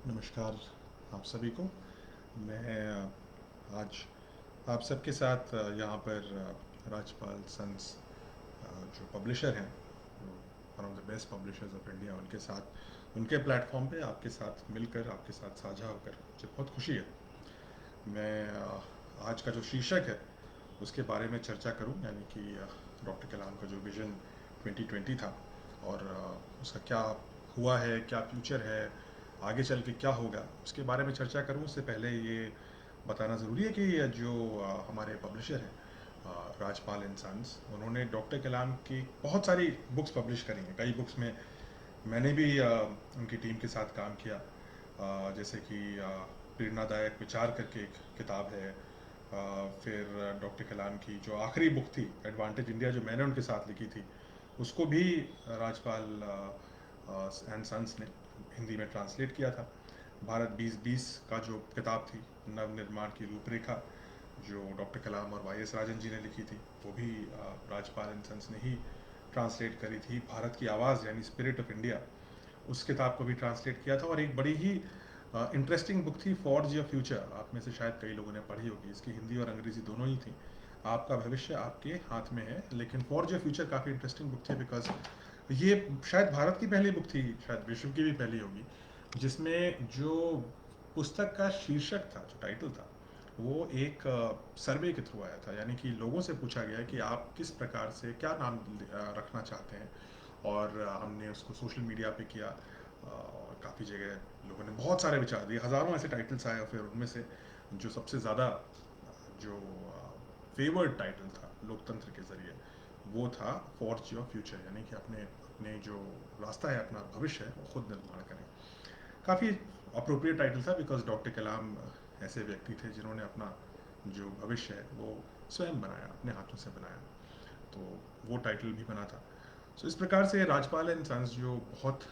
नमस्कार आप सभी को। मैं आज आप सबके साथ यहाँ पर राजपाल सन्स जो पब्लिशर हैं, one of the best publishers of India, उनके साथ उनके प्लेटफॉर्म पे आपके साथ मिलकर आपके साथ साझा होकर मुझे बहुत खुशी है। मैं आज का जो शीर्षक है उसके बारे में चर्चा करूं, यानी कि डॉक्टर कलाम का जो विज़न 2020 था और उसका क्या हुआ है, क्या फ्यूचर है, आगे चल के क्या होगा, उसके बारे में चर्चा करूं। उससे पहले ये बताना ज़रूरी है कि जो हमारे पब्लिशर हैं राजपाल एंड सन्स, उन्होंने डॉक्टर कलाम की बहुत सारी बुक्स पब्लिश करी हैं। कई बुक्स में मैंने भी उनकी टीम के साथ काम किया, जैसे कि प्रेरणादायक विचार करके एक किताब है। फिर डॉक्टर कलाम की जो आखिरी बुक थी एडवांटेज इंडिया, जो मैंने उनके साथ लिखी थी, उसको भी राजपाल एंड सन्स ने हिंदी में ट्रांसलेट किया था। भारत 2020 का जो किताब थी, नवनिर्माण की रूपरेखा, जो डॉक्टर कलाम और वाई.एस. राजन जी ने लिखी थी, वो भी राजपाल एंड सन्स ने ही ट्रांसलेट करी थी। भारत की आवाज़ यानी स्पिरिट ऑफ इंडिया, उस किताब को भी ट्रांसलेट किया था। और एक बड़ी ही इंटरेस्टिंग बुक थी फॉर्ज योर फ्यूचर, आप में से शायद कई लोगों ने पढ़ी होगी। इसकी हिंदी और अंग्रेजी दोनों ही थी। आपका भविष्य आपके हाथ में है, लेकिन फॉर्ज योर फ्यूचर काफ़ी इंटरेस्टिंग बुक थी, बिकॉज ये शायद भारत की पहली बुक थी, शायद विश्व की भी पहली होगी, जिसमें जो पुस्तक का शीर्षक था, जो टाइटल था, वो एक सर्वे के थ्रू आया था। यानी कि लोगों से पूछा गया कि आप किस प्रकार से क्या नाम रखना चाहते हैं, और हमने उसको सोशल मीडिया पे किया और काफ़ी जगह लोगों ने बहुत सारे विचार दिए, हज़ारों ऐसे टाइटल्स आए। और फिर उनमें से जो सबसे ज़्यादा जो फेवर्ड टाइटल था लोकतंत्र के ज़रिए, वो था फॉर्ज योर फ्यूचर, यानी कि अपने अपने जो रास्ता है, अपना भविष्य है, वो खुद निर्माण करें। काफ़ी अप्रोप्रिएट टाइटल था, बिकॉज डॉक्टर कलाम ऐसे व्यक्ति थे जिन्होंने अपना जो भविष्य है वो स्वयं बनाया, अपने हाथों से बनाया, तो वो टाइटल भी बना था। सो इस प्रकार से राजपाल एंड सन्स, जो बहुत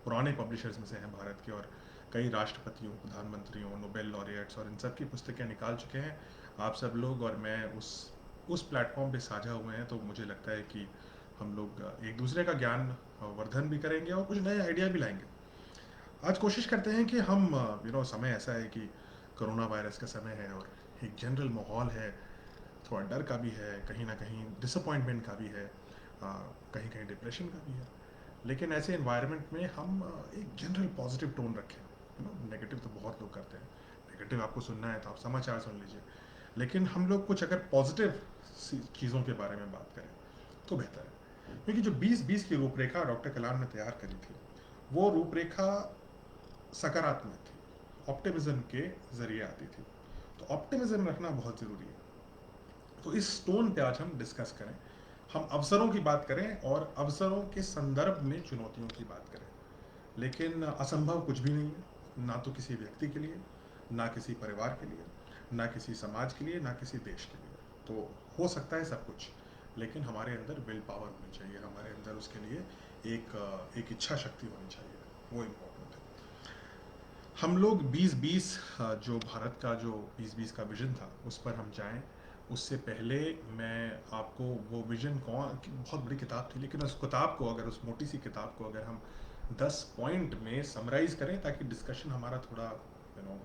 पुराने पब्लिशर्स में से हैं भारत के, और कई राष्ट्रपतियों, प्रधानमंत्रियों, नोबेल लॉरिएट्स और इन सब की पुस्तकें निकाल चुके हैं। आप सब लोग और मैं उस प्लेटफॉर्म पे साझा हुए हैं, तो मुझे लगता है कि हम लोग एक दूसरे का ज्ञान वर्धन भी करेंगे और कुछ नए आइडिया भी लाएंगे। आज कोशिश करते हैं कि हम समय ऐसा है कि कोरोना वायरस का समय है और एक जनरल माहौल है, थोड़ा डर का भी है, कहीं ना कहीं डिसअपॉइंटमेंट का भी है, कहीं कहीं डिप्रेशन का भी है। लेकिन ऐसे इन्वायरमेंट में हम एक जनरल पॉजिटिव टोन रखें। नेगेटिव तो बहुत लोग करते हैं, नेगेटिव आपको सुनना है तो आप समाचार सुन लीजिए, लेकिन हम लोग कुछ अगर पॉजिटिव चीज़ों के बारे में बात करें तो बेहतर है। क्योंकि जो 2020 की रूपरेखा डॉक्टर कलाम ने तैयार करी थी, वो रूपरेखा सकारात्मक थी, ऑप्टिमिज्म के जरिए आती थी। तो ऑप्टिमिज्म रखना बहुत ज़रूरी है। तो इस टोन पे आज हम डिस्कस करें, हम अवसरों की बात करें और अवसरों के संदर्भ में चुनौतियों की बात करें। लेकिन असंभव कुछ भी नहीं है, ना तो किसी व्यक्ति के लिए, ना किसी परिवार के लिए, ना किसी समाज के लिए, ना किसी देश के लिए। तो हो सकता है सब कुछ, लेकिन हमारे अंदर विल पावर होनी चाहिए, हमारे अंदर उसके लिए एक इच्छा शक्ति होनी चाहिए, वो इम्पोर्टेंट है। हम लोग 2020, जो भारत का जो 2020 का विजन था, उस पर हम जाएं, उससे पहले मैं आपको वो विजन कौन, बहुत बड़ी किताब थी, लेकिन उस किताब को अगर, उस मोटी सी किताब को अगर हम 10 पॉइंट में समराइज करें, ताकि डिस्कशन हमारा थोड़ा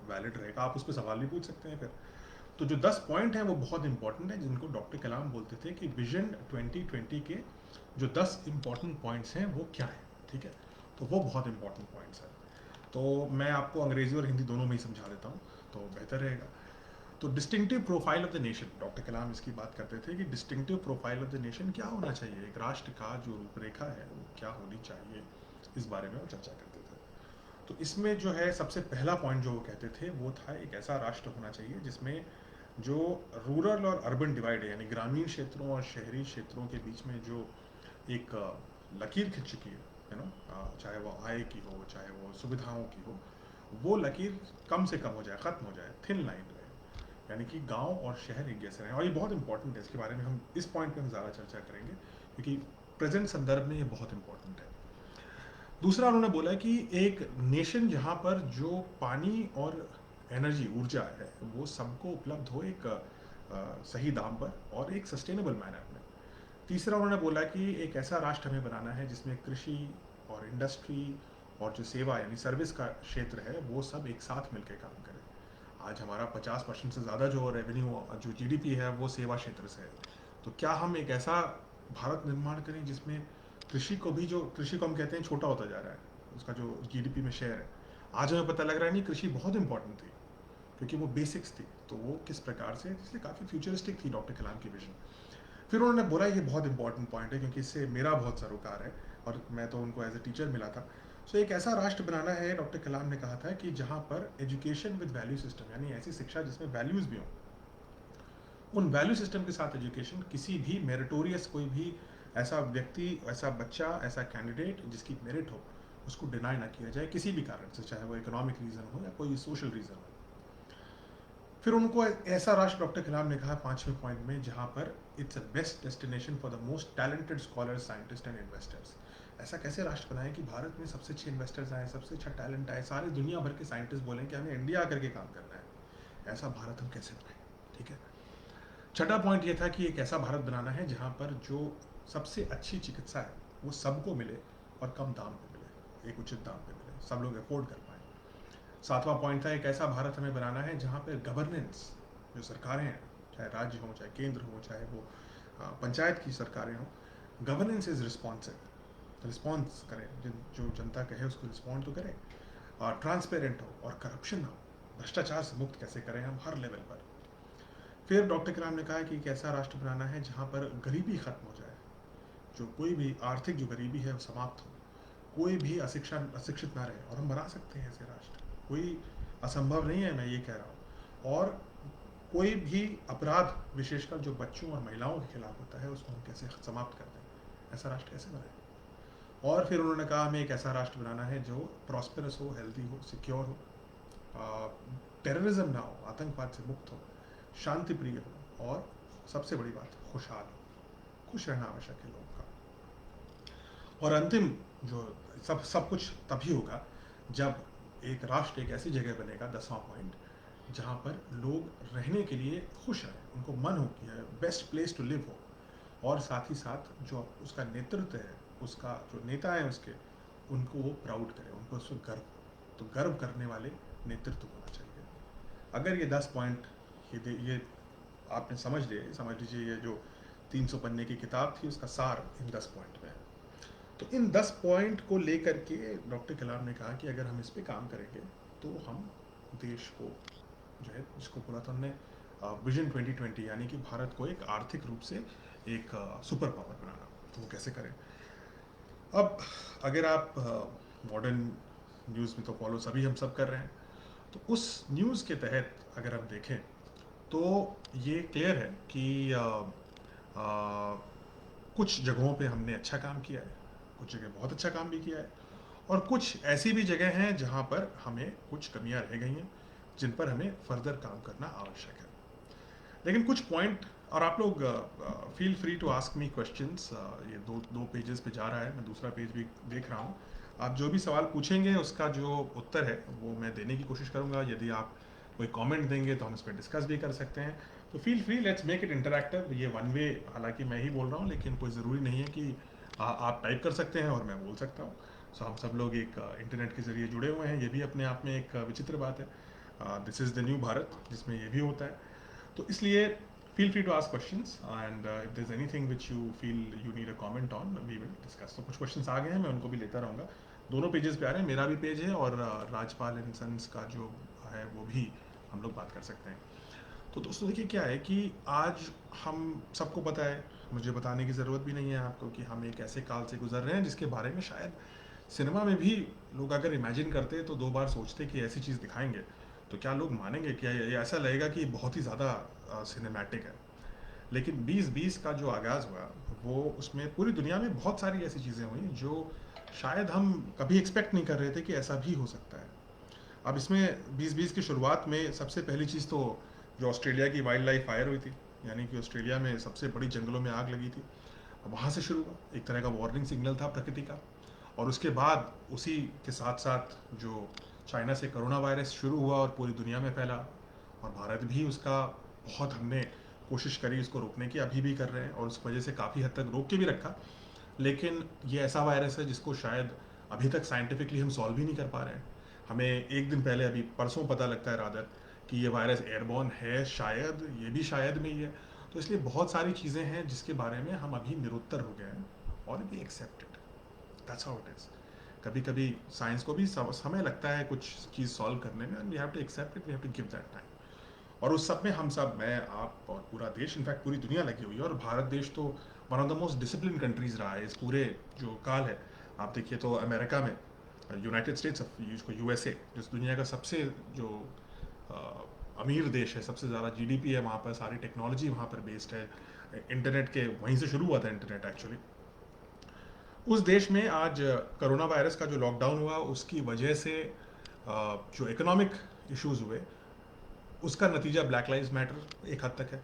वैलिड रहेगा, आप उस पर सवाल भी पूछ सकते हैं फिर। तो जो 10 पॉइंट हैं वो बहुत इंपॉर्टेंट है, जिनको डॉक्टर कलाम बोलते थे कि विजन 2020 के जो 10 इंपॉर्टेंट पॉइंट्स हैं वो क्या है। ठीक है, तो वो बहुत इंपॉर्टेंट पॉइंट्स हैं। तो मैं आपको अंग्रेजी और हिंदी दोनों में ही समझा देता हूँ, तो बेहतर रहेगा। तो distinctive profile of the nation, doctor Kalam इसकी बात करते थे कि distinctive profile of the nation क्या होना चाहिए, एक राष्ट्र का जो रूपरेखा है वो क्या होनी चाहिए, इस बारे में वो चर्चा करते थे। तो इसमें जो है सबसे पहला पॉइंट जो वो कहते थे वो था, एक ऐसा राष्ट्र होना चाहिए जिसमें जो रूरल और अर्बन डिवाइड है, यानी ग्रामीण क्षेत्रों और शहरी क्षेत्रों के बीच में जो एक लकीर खिंच चुकी है, चाहे वो आय की हो, चाहे वो सुविधाओं की हो, वो लकीर कम से कम हो जाए, ख़त्म हो जाए, थिन लाइन रहे, यानी कि गांव और शहर एक जैसे रहें। और ये बहुत इंपॉर्टेंट है, इसके बारे में हम इस पॉइंट पे हम ज़्यादा चर्चा करेंगे, क्योंकि प्रेजेंट संदर्भ में ये बहुत इंपॉर्टेंट है। दूसरा उन्होंने बोला कि एक नेशन जहाँ पर जो पानी और एनर्जी, ऊर्जा है, वो सबको उपलब्ध हो एक सही दाम पर और एक सस्टेनेबल मैनर में। तीसरा उन्होंने बोला कि एक ऐसा राष्ट्र हमें बनाना है जिसमें कृषि और इंडस्ट्री और जो सेवा यानी सर्विस का क्षेत्र है वो सब एक साथ मिलकर काम करें। आज हमारा 50% से ज़्यादा जो रेवेन्यू जो जीडीपी है वो सेवा क्षेत्र से है। तो क्या हम एक ऐसा भारत निर्माण करें जिसमें कृषि को भी, जो कृषि को हम कहते हैं छोटा होता जा रहा है, उसका जो जीडीपी में शेयर है, आज हमें पता लग रहा है नहीं कृषि बहुत इंपॉर्टेंट थी क्योंकि वो बेसिक्स थी। तो वो किस प्रकार से, इसलिए काफ़ी फ्यूचरिस्टिक थी डॉक्टर कलाम की विजन। फिर उन्होंने बोला ये बहुत इंपॉर्टेंट पॉइंट है क्योंकि इससे मेरा बहुत सरोकार है और मैं तो उनको एज ए टीचर मिला था। सो एक ऐसा राष्ट्र बनाना है, डॉक्टर कलाम ने कहा था, कि जहाँ पर एजुकेशन विद वैल्यू सिस्टम, यानी ऐसी शिक्षा जिसमें वैल्यूज़ भी हों, उन वैल्यू सिस्टम के साथ एजुकेशन, किसी भी मेरिटोरियस, कोई भी ऐसा व्यक्ति, ऐसा बच्चा, ऐसा कैंडिडेट जिसकी मेरिट हो, उसको डिनाई ना किया जाए किसी भी कारण से, चाहे वो इकोनॉमिक रीज़न हो या कोई सोशल रीज़न हो। फिर उनको ऐसा राष्ट्र, डॉक्टर कलाम ने कहा 5वें पॉइंट में, जहाँ पर it's a best destination for the most talented scholars, scientist and investors. ऐसा कैसे राष्ट्र बनाएं कि भारत में सबसे अच्छे इन्वेस्टर्स आए, सबसे अच्छा टैलेंट आए, सारी दुनिया भर के साइंटिस्ट बोलें कि हमें इंडिया आकर के काम करना है। ऐसा भारत हम कैसे बनाएं? ठीक है। छठा पॉइंट ये था कि एक ऐसा भारत बनाना है जहाँ पर जो सबसे अच्छी चिकित्सा है वो सबको मिले और कम दाम पे मिले, एक उचित दाम पे मिले, सब लोग अफोर्ड कर पाएँ। सातवां पॉइंट था, एक ऐसा भारत हमें बनाना है जहाँ पर गवर्नेंस, जो सरकारें हैं, चाहे राज्य हो, चाहे केंद्र हो, चाहे वो पंचायत की सरकारें हों, गवर्नेंस इज रिस्पॉन्सिव, रिस्पॉन्स करें, जो जनता कहे उसको रिस्पॉन्ड तो करें, और ट्रांसपेरेंट हो और करप्शन ना हो, भ्रष्टाचार से मुक्त कैसे करें हम हर लेवल पर। फिर डॉक्टर कलाम ने कहा कि एक ऐसा राष्ट्र बनाना है जहाँ पर गरीबी खत्म हो जाए, जो कोई भी आर्थिक जो गरीबी है वो समाप्त हो, कोई भी अशिक्षित ना रहे, और हम बना सकते हैं ऐसे राष्ट्र, कोई असंभव नहीं है, मैं ये कह रहा हूँ। और कोई भी अपराध, विशेषकर जो बच्चों और महिलाओं के खिलाफ होता है, उसको हम कैसे समाप्त कर दें, ऐसा राष्ट्र कैसे बनाएं। और फिर उन्होंने कहा हमें एक ऐसा राष्ट्र बनाना है जो प्रॉस्पेरस हो, हेल्दी हो, सिक्योर हो, टेररिज्म ना हो, आतंकवाद से मुक्त हो, शांति प्रिय हो, और सबसे बड़ी बात खुशहाल हो। खुश रहना आवश्यक है लोगों का। और अंतिम जो सब कुछ तभी होगा जब एक राष्ट्र एक ऐसी जगह बनेगा, 10वां पॉइंट, जहाँ पर लोग रहने के लिए खुश रहें, उनको मन हो कि बेस्ट प्लेस टू लिव हो, और साथ ही साथ जो उसका नेतृत्व है, उसका जो नेता है उसके, उनको वो प्राउड करे, उनको उससे गर्व हो। तो गर्व करने वाले नेतृत्व होना चाहिए। अगर ये 10 पॉइंट ये आपने समझ लीजिए, ये जो 300 पन्ने की किताब थी उसका सार इन 10 पॉइंट में है। तो इन 10 पॉइंट को लेकर के डॉक्टर कलाम ने कहा कि अगर हम इस पे काम करेंगे तो हम देश को जो है, जिसको बोला था हमने विजन 2020, यानी कि भारत को एक आर्थिक रूप से एक सुपर पावर बनाना, तो वो कैसे करें। अब अगर आप मॉडर्न न्यूज़ में तो फॉलो सभी हम सब कर रहे हैं, तो उस न्यूज़ के तहत अगर हम देखें तो ये क्लियर है कि कुछ जगहों पे हमने अच्छा काम किया है, कुछ जगह बहुत अच्छा काम भी किया है, और कुछ ऐसी भी जगह हैं जहाँ पर हमें कुछ कमियां रह गई हैं, जिन पर हमें फर्दर काम करना आवश्यक है। लेकिन कुछ पॉइंट, और आप लोग feel free to ask me questions, ये दो पेजेस पे जा रहा है, मैं दूसरा पेज भी देख रहा हूँ। आप जो भी सवाल पूछेंगे उसका जो उत्तर है वो मैं देने की कोशिश करूँगा। यदि आप कोई कमेंट देंगे तो हम इस पर डिस्कस भी कर सकते हैं। तो feel free, let's make it interactive. ये वन वे, हालांकि मैं ही बोल रहा हूँ, लेकिन कोई ज़रूरी नहीं है कि आप टाइप कर सकते हैं और मैं बोल सकता हूँ। सो हम सब लोग एक इंटरनेट के ज़रिए जुड़े हुए हैं, ये भी अपने आप में एक विचित्र बात है। This is the new Bharat, जिसमें ये भी होता है। तो इसलिए feel free to ask questions, and if there's anything which you feel you need a comment on, we will discuss. तो कुछ questions आ गए हैं, मैं उनको भी लेता रहूँगा। दोनों पेजेस पे आ रहे हैं, मेरा भी पेज है और राजपाल एंड सन्स का जो है वो भी हम लोग बात कर सकते हैं। तो दोस्तों देखिए क्या है कि आज हम सबको पता है, मुझे बताने की ज़रूरत भी नहीं है आपको, कि हम एक ऐसे काल से गुजर रहे हैं जिसके बारे में शायद सिनेमा में भी लोग अगर इमेजिन करते तो 2 बार सोचते कि ऐसी चीज़ दिखाएंगे तो क्या लोग मानेंगे, क्या ये ऐसा लगेगा कि बहुत ही ज़्यादा सिनेमैटिक है। लेकिन 2020 का जो आगाज़ हुआ, वो उसमें पूरी दुनिया में बहुत सारी ऐसी चीज़ें हुई जो शायद हम कभी एक्सपेक्ट नहीं कर रहे थे कि ऐसा भी हो सकता है। अब इसमें 2020 की शुरुआत में सबसे पहली चीज़ तो जो ऑस्ट्रेलिया की वाइल्ड लाइफ फायर हुई थी, यानी कि ऑस्ट्रेलिया में सबसे बड़ी जंगलों में आग लगी थी, वहाँ से शुरू हुआ। एक तरह का वार्निंग सिग्नल था प्रकृति का। और उसके बाद उसी के साथ साथ जो चाइना से कोरोना वायरस शुरू हुआ और पूरी दुनिया में फैला, और भारत भी उसका बहुत हमने कोशिश करी उसको रोकने की, अभी भी कर रहे हैं, और उस वजह से काफ़ी हद तक रोक के भी रखा। लेकिन ये ऐसा वायरस है जिसको शायद अभी तक साइंटिफिकली हम सॉल्व ही नहीं कर पा रहे हैं। हमें एक दिन पहले, अभी परसों पता लगता है रादर, कि ये वायरस एयरबॉर्न है, शायद ये भी शायद में ही है। तो इसलिए बहुत सारी चीज़ें हैं जिसके बारे में हम अभी निरुत्तर हो गए हैं, और we accepted, that's how it is. कभी कभी साइंस को भी समय लगता है कुछ चीज़ सॉल्व करने में, and we have to accept it, we have to give that time. और उस सब में हम सब, मैं, आप और पूरा देश, इनफैक्ट पूरी दुनिया लगी हुई है। और भारत देश तो one of the most discipline countries रहा है इस पूरे जो काल है। आप देखिए तो अमेरिका में, यूनाइटेड स्टेट्स ऑफ जिसको यूएसए, जिस दुनिया का सबसे जो अमीर देश है, सबसे ज़्यादा जीडीपी है वहाँ पर, सारी टेक्नोलॉजी वहाँ पर बेस्ड है, इंटरनेट के वहीं से शुरू हुआ था इंटरनेट एक्चुअली। उस देश में आज कोरोना वायरस का जो लॉकडाउन हुआ, उसकी वजह से जो इकोनॉमिक इश्यूज हुए, उसका नतीजा ब्लैक लाइव्स मैटर एक हद तक है।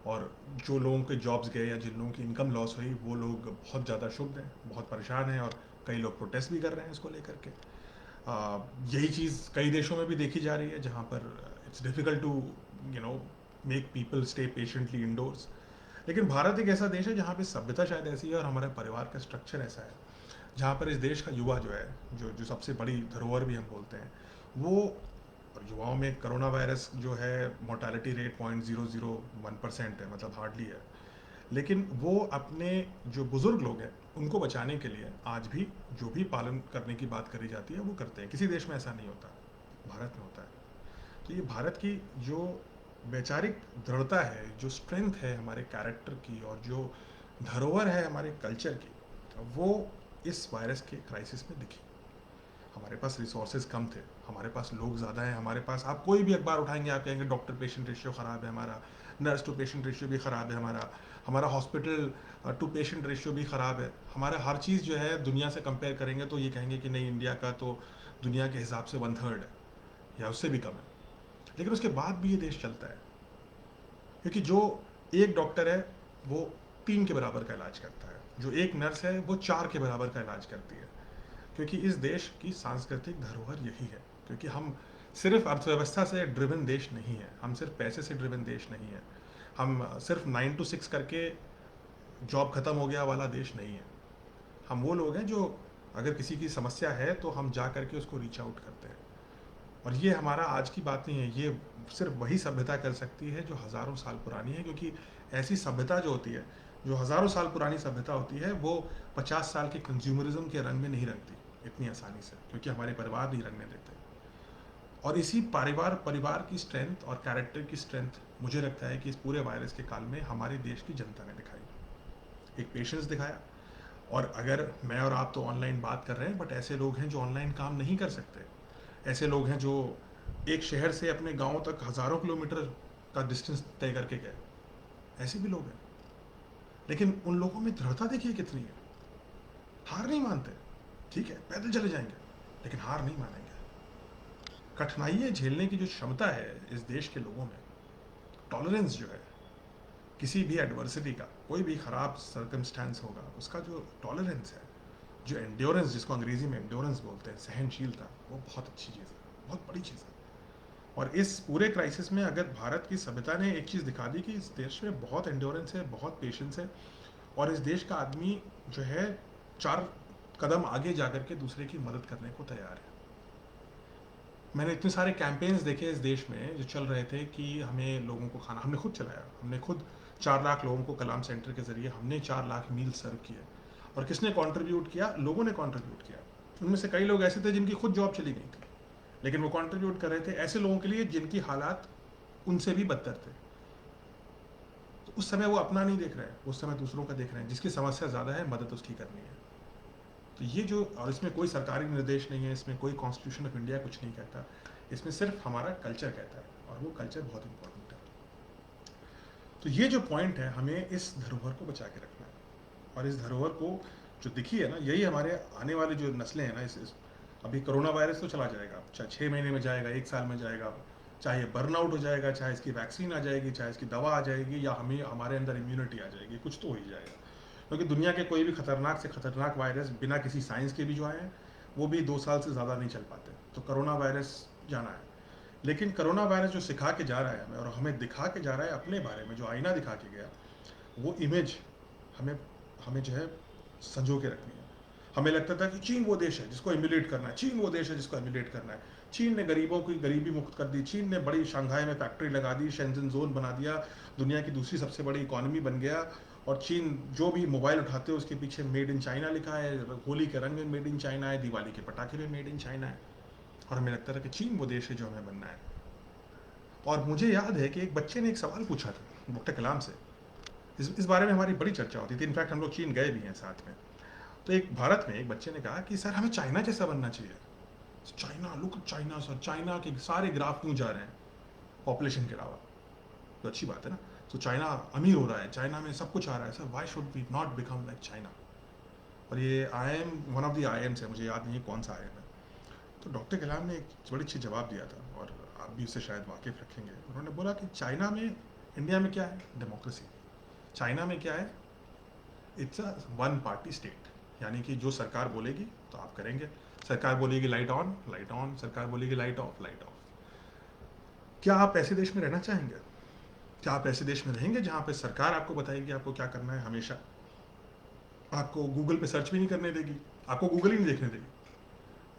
और जो लोगों के जॉब्स गए या जिन लोगों की इनकम लॉस हुई, वो लोग बहुत ज़्यादा क्षुब्ध हैं, बहुत परेशान हैं, और कई लोग प्रोटेस्ट भी कर रहे हैं इसको लेकर के। यही चीज़ कई देशों में भी देखी जा रही है, जहाँ पर it's difficult to make people stay patiently indoors. लेकिन भारत एक ऐसा देश है जहाँ पे सभ्यता शायद ऐसी है, और हमारे परिवार का स्ट्रक्चर ऐसा है, जहाँ पर इस देश का युवा जो है, जो जो सबसे बड़ी धरोहर भी हम बोलते हैं, वो, और युवाओं में कोरोना वायरस जो है, मोर्टालिटी रेट 0.001% है, मतलब हार्डली है। लेकिन वो अपने जो बुजुर्ग लोग हैं उनको बचाने के लिए आज भी जो भी पालन करने की बात करी जाती है वो करते हैं। किसी देश में ऐसा नहीं होता, भारत में होता है। तो ये भारत की जो वैचारिक दृढ़ता है, जो स्ट्रेंथ है हमारे कैरेक्टर की, और जो धरोहर है हमारे कल्चर की, वो इस वायरस के क्राइसिस में दिखी। हमारे पास रिसोर्सेज कम थे, हमारे पास लोग ज़्यादा हैं, हमारे पास, आप कोई भी अखबार उठाएंगे आप कहेंगे डॉक्टर पेशेंट रेशियो ख़राब है हमारा, नर्स टू पेशेंट रेशियो भी ख़राब है हमारा, हमारा हॉस्पिटल टू पेशेंट रेशियो भी ख़राब है, हमारा हर चीज़ जो है दुनिया से कंपेयर करेंगे तो ये कहेंगे कि नहीं, इंडिया का तो दुनिया के हिसाब से 1/3 है या उससे भी कम है। लेकिन उसके बाद भी ये देश चलता है, क्योंकि जो एक डॉक्टर है वो 3 के बराबर का इलाज करता है, जो एक नर्स है वो 4 के बराबर का इलाज करती है। क्योंकि इस देश की सांस्कृतिक धरोहर यही है, क्योंकि हम सिर्फ अर्थव्यवस्था से ड्रिवन देश नहीं है, हम सिर्फ पैसे से ड्रिवन देश नहीं है, हम सिर्फ 9 to 6 करके जॉब खत्म हो गया वाला देश नहीं है। हम वो लोग हैं जो अगर किसी की समस्या है तो हम जा करके उसको रीच आउट करते हैं। और ये हमारा आज की बात नहीं है, ये सिर्फ वही सभ्यता कर सकती है जो हज़ारों साल पुरानी है। क्योंकि ऐसी सभ्यता जो होती है, जो हज़ारों साल पुरानी सभ्यता होती है, वो 50 साल के कंज्यूमरिज्म के रंग में नहीं रंगती इतनी आसानी से, क्योंकि हमारे परिवार नहीं रंगने देते। और इसी परिवार की स्ट्रेंथ और कैरेक्टर की स्ट्रेंथ मुझे लगता है कि इस पूरे वायरस के काल में हमारे देश की जनता ने दिखाई, एक पेशेंस दिखाया। और अगर मैं और आप तो ऑनलाइन बात कर रहे हैं, बट ऐसे लोग हैं जो ऑनलाइन काम नहीं कर सकते, ऐसे लोग हैं जो एक शहर से अपने गांव तक हज़ारों किलोमीटर का डिस्टेंस तय करके गए, ऐसे भी लोग हैं। लेकिन उन लोगों में दृढ़ता देखिए कितनी है, हार नहीं मानते। ठीक है, पैदल चले जाएंगे लेकिन हार नहीं मानेंगे। कठिनाइयाँ झेलने की जो क्षमता है इस देश के लोगों में, टॉलरेंस जो है किसी भी एडवर्सिटी का, कोई भी ख़राब सर्कमस्टेंस होगा उसका जो टॉलरेंस है, जो एंड्योरेंस, जिसको अंग्रेजी में एंड्योरेंस बोलते हैं, सहनशीलता, वो बहुत अच्छी चीज़ है, बहुत बड़ी चीज़ है। और इस पूरे क्राइसिस में अगर भारत की सभ्यता ने एक चीज़ दिखा दी कि इस देश में बहुत एंड्योरेंस है, बहुत पेशेंस है, और इस देश का आदमी जो है 4 कदम आगे जाकर के दूसरे की मदद करने को तैयार है। मैंने इतने सारे कैंपेन्स देखे इस देश में जो चल रहे थे कि हमें लोगों को खाना, हमने खुद चलाया, हमने खुद 4 लाख लोगों को कलाम सेंटर के ज़रिए हमने 4 लाख मील सर्व किए। और किसने कंट्रीब्यूट किया? लोगों ने कंट्रीब्यूट किया। उनमें से कई लोग ऐसे थे जिनकी खुद जॉब चली गई थी, लेकिन वो कंट्रीब्यूट कर रहे थे ऐसे लोगों के लिए जिनकी हालात उनसे भी बदतर थे। तो उस समय वो अपना नहीं देख रहे हैं, उस समय दूसरों का देख रहे हैं, जिसकी समस्या ज़्यादा है, मदद उसकी करनी है। तो ये जो, और इसमें कोई सरकारी निर्देश नहीं है, इसमें कोई कॉन्स्टिट्यूशन ऑफ इंडिया कुछ नहीं कहता, इसमें सिर्फ हमारा कल्चर कहता है, और वो कल्चर बहुत इंपॉर्टेंट है। तो ये जो पॉइंट है, हमें इस धरोहर को बचा के रखना है। और इस धरोहर को जो दिखी है ना, यही हमारे आने वाले जो नस्लें हैं ना, इस अभी कोरोना वायरस तो चला जाएगा, चाहे 6 महीने में जाएगा, 1 साल में जाएगा, चाहे बर्नआउट हो जाएगा, चाहे इसकी वैक्सीन आ जाएगी, चाहे इसकी दवा आ जाएगी, या हमें हमारे अंदर इम्यूनिटी आ जाएगी, कुछ तो हो ही जाएगा। क्योंकि दुनिया के कोई भी खतरनाक से खतरनाक वायरस बिना किसी साइंस के भी जो आए हैं, वो भी 2 साल से ज़्यादा नहीं चल पाते। तो कोरोना वायरस जाना है, लेकिन कोरोना वायरस जो सिखा के जा रहा है हमें, और हमें दिखा के जा रहा है अपने बारे में, जो आईना दिखा के गया, वो इमेज हमें हमें जो है संजो के रखनी है। हमें लगता था कि चीन वो देश है जिसको एम्युलेट करना है, चीन वो देश है जिसको एम्युलेट करना है। चीन ने गरीबों की गरीबी मुक्त कर दी, चीन ने बड़ी शंघाई में फैक्ट्री लगा दी, शेंजन जोन बना दिया, दुनिया की दूसरी सबसे बड़ी इकॉनमी बन गया। और चीन जो भी मोबाइल उठाते हो उसके पीछे मेड इन चाइना लिखा है, होली के रंग में मेड इन चाइना है, दिवाली के पटाखे में मेड इन चाइना है। और हमें लगता था कि चीन वो देश है जो हमें बनना है। और मुझे याद है कि एक बच्चे ने एक सवाल पूछा था डॉक्टर कलाम से, इस बारे में हमारी बड़ी चर्चा होती थी, इनफैक्ट हम लोग चीन गए भी हैं साथ में। तो एक भारत में एक बच्चे ने कहा कि सर हमें चाइना जैसा बनना चाहिए। China, look China sir, China के सारे ग्राफ क्यों जा रहे हैं पॉपुलेशन के अलावा? तो अच्छी बात है ना। तो चाइना अमीर हो रहा है, चाइना में सब कुछ आ रहा है sir, why should we not become like China? और ये I am one of the AIIMS है, मुझे याद नहीं है कौन सा आई एम है। तो डॉक्टर कलाम ने एक बड़ी अच्छी जवाब दिया था, और आप भी उससे शायद वाकिफ रखेंगे। उन्होंने बोला कि चाइना में, इंडिया में क्या है? डेमोक्रेसी। चाइना में क्या है? It's a one party state, यानी कि जो सरकार बोलेगी तो आप करेंगे। सरकार बोलेगी लाइट ऑन, लाइट ऑन, सरकार बोलेगी लाइट ऑफ, लाइट ऑफ। क्या आप ऐसे देश में रहना चाहेंगे? क्या आप ऐसे देश में रहेंगे जहां पे सरकार आपको बताएगी आपको क्या करना है हमेशा? आपको गूगल पे सर्च भी नहीं करने देगी, आपको गूगल ही नहीं देखने देगी,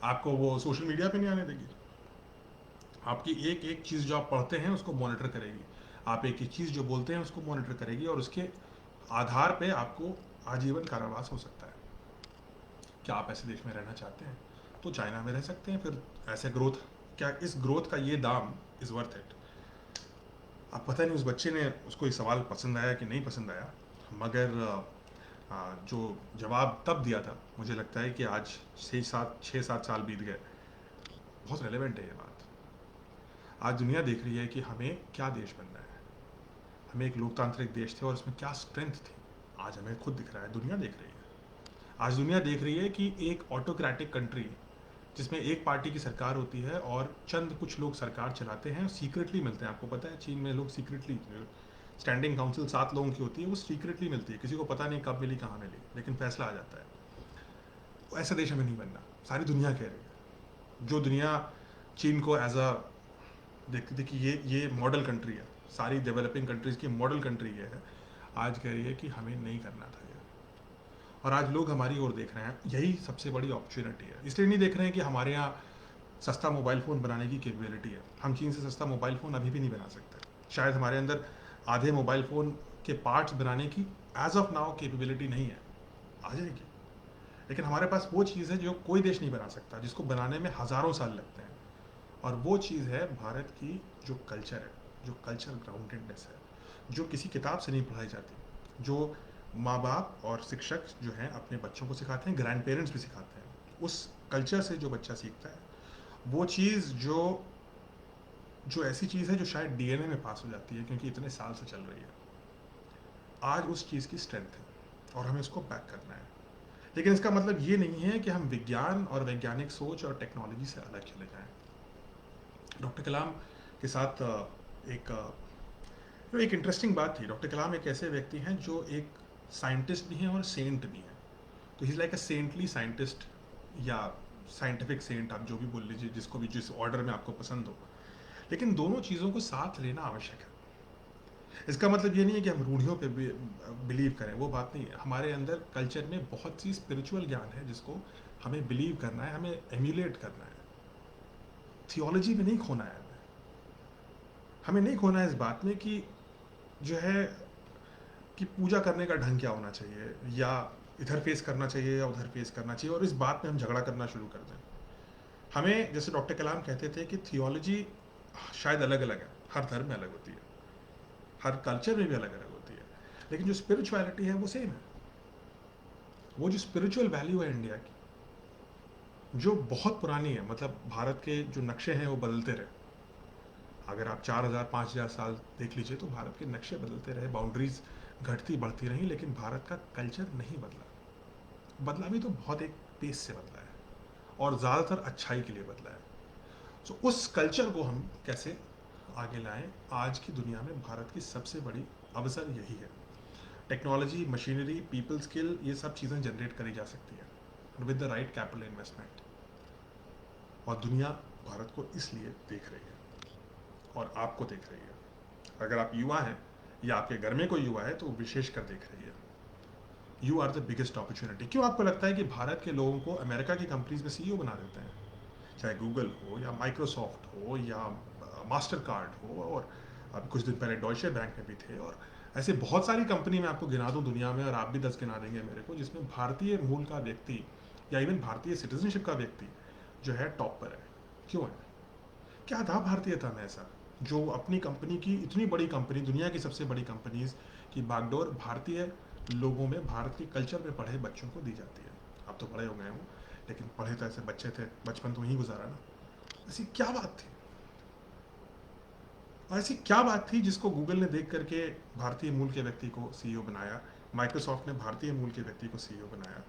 आपको वो सोशल मीडिया पे नहीं आने देगी। आपकी एक एक चीज़ जो आप पढ़ते हैं उसको मॉनिटर करेगी, आप एक एक चीज़ जो बोलते हैं उसको मॉनिटर करेगी, और उसके आधार पे आपको आजीवन कारावास हो सकता है। क्या आप ऐसे देश में रहना चाहते हैं? तो चाइना में रह सकते हैं। फिर ऐसे ग्रोथ, क्या इस ग्रोथ का ये दाम इज़ वर्थ इट? अब पता नहीं उस बच्चे ने, उसको ये सवाल पसंद आया कि नहीं पसंद आया, मगर जो जवाब तब दिया था, मुझे लगता है कि आज 6-7 साल बीत गए, बहुत रेलेवेंट है ये बात। आज दुनिया देख रही है कि हमें क्या देश बनना है। हमें एक लोकतांत्रिक देश थे और उसमें क्या स्ट्रेंथ थी, आज हमें खुद दिख रहा है, दुनिया देख रही है। आज दुनिया देख रही है कि एक ऑटोक्रेटिक कंट्री जिसमें एक पार्टी की सरकार होती है और चंद कुछ लोग सरकार चलाते हैं, सीक्रेटली मिलते हैं। आपको पता है चीन में लोग सीक्रेटली, स्टैंडिंग काउंसिल 7 लोगों की होती है, वो सीक्रेटली मिलती है, किसी को पता नहीं कब मिली कहाँ मिली, लेकिन फैसला आ जाता है। वो ऐसा देश हमें नहीं बनना, सारी दुनिया कह रही है। जो दुनिया चीन को एज अ देखती थी कि ये मॉडल कंट्री है, सारी डेवलपिंग कंट्रीज़ की मॉडल कंट्री ये है, आज कह रही है कि हमें नहीं करना था ये। और आज लोग हमारी ओर देख रहे हैं, यही सबसे बड़ी अपॉर्चुनिटी है। इसलिए नहीं देख रहे हैं कि हमारे यहाँ सस्ता मोबाइल फ़ोन बनाने की कैपेबिलिटी है, हम चीन से सस्ता मोबाइल फ़ोन अभी भी नहीं बना सकते। शायद हमारे अंदर आधे मोबाइल फ़ोन के पार्ट्स बनाने की एज ऑफ नाउ कैपेबिलिटी नहीं है, आ जाएगी। लेकिन हमारे पास वो चीज़ है जो कोई देश नहीं बना सकता, जिसको बनाने में हज़ारों साल लगते हैं। और वो चीज़ है भारत की जो कल्चर है, जो कल्चर ग्राउंडेडनेस है, जो किसी किताब से नहीं पढ़ाई जाती, जो माँ बाप और शिक्षक जो हैं अपने बच्चों को सिखाते हैं, ग्रैंड पेरेंट्स भी सिखाते हैं। उस कल्चर से जो बच्चा सीखता है, वो चीज़ जो ऐसी चीज़ है जो शायद डीएनए में पास हो जाती है, क्योंकि इतने साल से चल रही है। आज उस चीज़ की स्ट्रेंथ है और हमें उसको बैक करना है। लेकिन इसका मतलब ये नहीं है कि हम विज्ञान और वैज्ञानिक सोच और टेक्नोलॉजी से अलग चले जाएं। डॉक्टर कलाम के साथ एक इंटरेस्टिंग बात थी। डॉक्टर कलाम एक ऐसे व्यक्ति हैं जो एक साइंटिस्ट भी हैं और सेंट भी हैं। तो he is like a saintly scientist, या साइंटिफिक सेंट, आप जो भी बोल लीजिए, जिसको भी जिस ऑर्डर में आपको पसंद हो। लेकिन दोनों चीज़ों को साथ लेना आवश्यक है। इसका मतलब ये नहीं है कि हम रूढ़ियों पे बिलीव करें, वो बात नहीं है। हमारे अंदर कल्चर में बहुत सी स्पिरिचुअल ज्ञान है जिसको हमें बिलीव करना है, हमें एम्यूलेट करना है। थियोलॉजी में नहीं खोना है हमें नहीं खोना है इस बात में कि जो है कि पूजा करने का ढंग क्या होना चाहिए, या इधर फेस करना चाहिए या उधर फेस करना चाहिए, और इस बात में हम झगड़ा करना शुरू कर दें। हमें, जैसे डॉक्टर कलाम कहते थे कि थियोलॉजी शायद अलग अलग है, हर धर्म में अलग होती है, हर कल्चर में भी अलग अलग होती है, लेकिन जो स्पिरिचुअलिटी है वो सेम है। वो जो स्पिरिचुअल वैल्यू है इंडिया की, जो बहुत पुरानी है, मतलब भारत के जो नक्शे हैं वो बदलते रहे। अगर आप 4000-5000 साल देख लीजिए तो भारत के नक्शे बदलते रहे, बाउंड्रीज घटती बढ़ती रही, लेकिन भारत का कल्चर नहीं बदला। बदला भी तो बहुत एक पेस से बदला है, और ज़्यादातर अच्छाई के लिए बदला है। सो उस कल्चर को हम कैसे आगे लाएं? आज की दुनिया में भारत की सबसे बड़ी अवसर यही है। टेक्नोलॉजी, मशीनरी, पीपल स्किल, ये सब चीज़ें जनरेट करी जा सकती है with the right capital investment. और दुनिया भारत को इसलिए देख रही है और आपको देख रही है। अगर आप युवा हैं या आपके घर में कोई युवा है तो विशेष कर देख रही है। You are the biggest opportunity. क्यों आपको लगता है कि भारत के लोगों को अमेरिका की कंपनीज में सीईओ बना देते हैं? चाहे गूगल हो या माइक्रोसॉफ्ट हो या मास्टर कार्ड हो, और अब कुछ दिन पहले डॉयचे बैंक में भी थे, और ऐसे बहुत सारी कंपनी मैं आपको गिना दूं दुनिया में, और आप भी 10 गिना देंगे मेरे को, जिसमें भारतीय मूल का व्यक्ति या इवन भारतीय सिटीजनशिप का व्यक्ति जो है टॉप पर है। क्यों है? क्या था भारतीयता में ऐसा जो अपनी कंपनी की, इतनी बड़ी कंपनी, दुनिया की सबसे बड़ी कंपनीज की बागडोर भारतीय लोगों में, भारतीय कल्चर में पढ़े बच्चों को दी जाती है? आप तो बड़े हो गए हो, लेकिन पढ़े तो ऐसे बच्चे थे, बचपन तो वहीं गुजारा ना। ऐसी क्या बात थी, और ऐसी क्या बात थी जिसको गूगल ने देख करके भारतीय मूल के व्यक्ति को सीईओ बनाया, माइक्रोसॉफ्ट ने भारतीय मूल के व्यक्ति को सीईओ बनाया?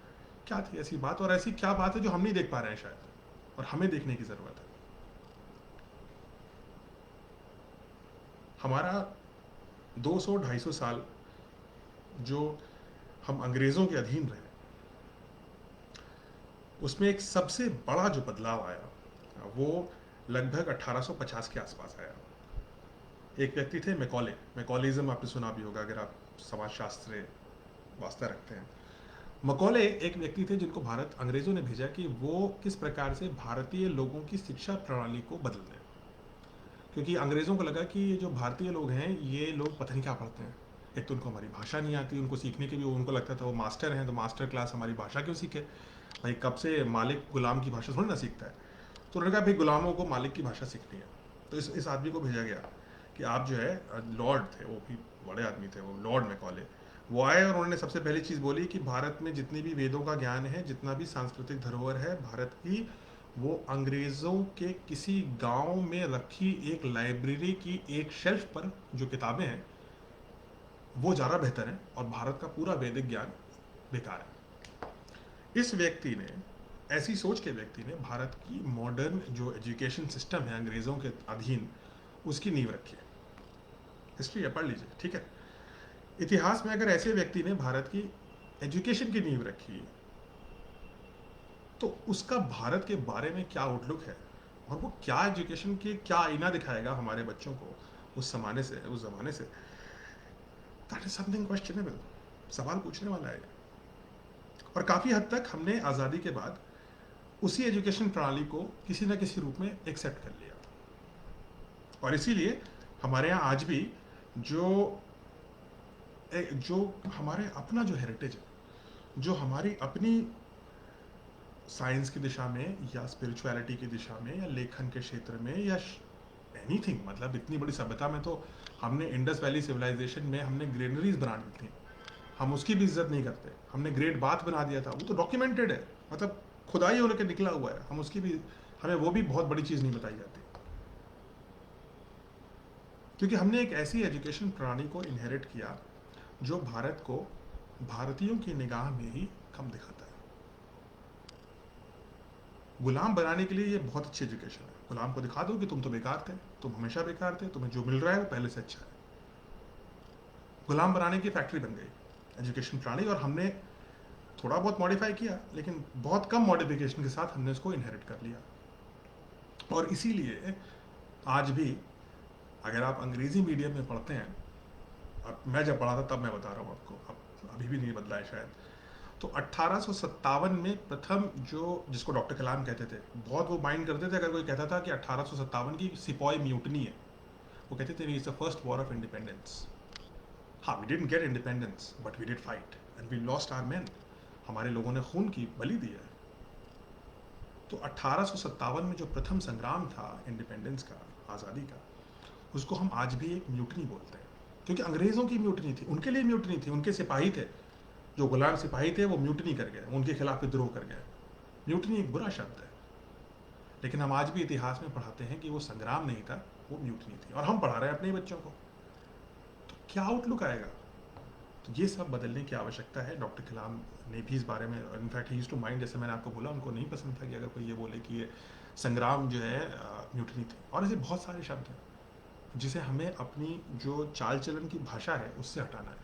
क्या थी ऐसी बात, और ऐसी क्या बात है जो हम नहीं देख पा रहे हैं शायद, और हमें देखने की जरूरत है? हमारा 200-250 साल जो हम अंग्रेजों के अधीन रहे, उसमें एक सबसे बड़ा जो बदलाव आया वो लगभग 1850 के आसपास आया। एक व्यक्ति थे मैकॉले, मैकॉलिज्म आपने सुना भी होगा अगर आप समाजशास्त्र वास्ता रखते हैं। मकौले एक व्यक्ति थे जिनको भारत अंग्रेजों ने भेजा कि वो किस प्रकार से भारतीय लोगों की शिक्षा प्रणाली को बदल दें, क्योंकि अंग्रेजों को लगा कि ये जो भारतीय लोग हैं ये लोग पता नहीं क्या पढ़ते हैं, एक तो उनको हमारी भाषा नहीं आती, उनको सीखने के भी उनको लगता था वो मास्टर हैं तो मास्टर क्लास हमारी भाषा क्यों सीखे, भाई कब से मालिक गुलाम की भाषा थोड़ी ना सीखता है। तो उन्होंने कहा भाई गुलामों को मालिक की भाषा सीखनी है। तो इस आदमी को भेजा गया कि आप जो है, लॉर्ड थे वो भी, बड़े आदमी थे वो, लॉर्ड मैकॉले, वो आए और उन्होंने सबसे पहली चीज़ बोली कि भारत में जितनी भी वेदों का ज्ञान है, जितना भी सांस्कृतिक धरोहर है भारत की, वो अंग्रेज़ों के किसी गांव में रखी एक लाइब्रेरी की एक शेल्फ पर जो किताबें हैं वो ज़्यादा बेहतर है, और भारत का पूरा वैदिक ज्ञान बेकार है। इस व्यक्ति ने, ऐसी सोच के व्यक्ति ने भारत की मॉडर्न जो एजुकेशन सिस्टम है अंग्रेज़ों के अधीन, उसकी नींव रखी है। हिस्ट्री है, पढ़ लीजिए, ठीक है। इतिहास में अगर ऐसे व्यक्ति ने भारत की एजुकेशन की नींव रखी तो उसका भारत के बारे में क्या आउटलुक है, और वो क्या एजुकेशन के क्या आईना दिखाएगा हमारे बच्चों को उस जमाने से, दैट इज समथिंग क्वेश्चनेबल। सवाल पूछने वाला है। और काफ़ी हद तक हमने आज़ादी के बाद उसी एजुकेशन प्रणाली को किसी न किसी रूप में एक्सेप्ट कर लिया, और इसीलिए हमारे यहाँ आज भी जो हमारे अपना जो हेरिटेज है, जो हमारी अपनी साइंस की दिशा में या स्पिरिचुअलिटी की दिशा में या लेखन के क्षेत्र में या एनीथिंग, मतलब इतनी बड़ी सभ्यता में तो हमने इंडस वैली सिविलाइजेशन में हमने ग्रेनरीज बना दी थी, हम उसकी भी इज्जत नहीं करते। हमने ग्रेट बाथ बना दिया था, वो तो डॉक्यूमेंटेड है, मतलब खुदाई होकर निकला हुआ है, हम उसकी भी, हमें वो भी बहुत बड़ी चीज़ नहीं बताई जाती, क्योंकि हमने एक ऐसी एजुकेशन प्रणाली को इनहेरिट किया जो भारत को भारतीयों की निगाह में ही कम दिखाता है। गुलाम बनाने के लिए ये बहुत अच्छी एजुकेशन है, गुलाम को दिखा दो कि तुम तो बेकार थे, तुम हमेशा बेकार थे, तुम्हें जो मिल रहा है वो पहले से अच्छा है। गुलाम बनाने की फैक्ट्री बन गई एजुकेशन प्रणाली, और हमने थोड़ा बहुत मॉडिफाई किया, लेकिन बहुत कम मॉडिफिकेशन के साथ हमने उसको इनहेरिट कर लिया। और इसीलिए आज भी अगर आप अंग्रेजी मीडियम में पढ़ते हैं, अब मैं जब पढ़ा था तब मैं बता रहा हूँ आपको, अब अभी भी नहीं बदला है शायद, तो 1857 में प्रथम जो, जिसको डॉक्टर कलाम कहते थे, बहुत वो माइंड करते थे अगर कोई कहता था कि 1857 की सिपाही म्यूटनी है, वो कहते थे it's the first war of independence. हाँ, we didn't get independence but we did fight and we lost our man, हमारे लोगों ने खून की बलि दी है। तो 1857 में जो प्रथम संग्राम था इंडिपेंडेंस का, आज़ादी का, उसको हम आज भी एक म्यूटनी बोलते हैं, क्योंकि अंग्रेज़ों की म्यूटनी थी, उनके लिए म्यूटनी थी, उनके सिपाही थे, जो गुलाम सिपाही थे वो म्यूटनी कर गए, उनके खिलाफ विद्रोह कर गए। म्यूटनी एक बुरा शब्द है, लेकिन हम आज भी इतिहास में पढ़ाते हैं कि वो संग्राम नहीं था, वो म्यूटनी थी, और हम पढ़ा रहे हैं अपने बच्चों को। तो क्या आउटलुक आएगा? तो ये सब बदलने की आवश्यकता है। डॉक्टर कलाम ने भी इस बारे में, in fact he used to mind, जैसे मैंने आपको बोला, उनको नहीं पसंद था कि अगर कोई ये बोले कि ये संग्राम जो है म्यूटनी थी, और ऐसे बहुत सारे शब्द हैं जिसे हमें अपनी जो चाल चलन की भाषा है उससे हटाना है।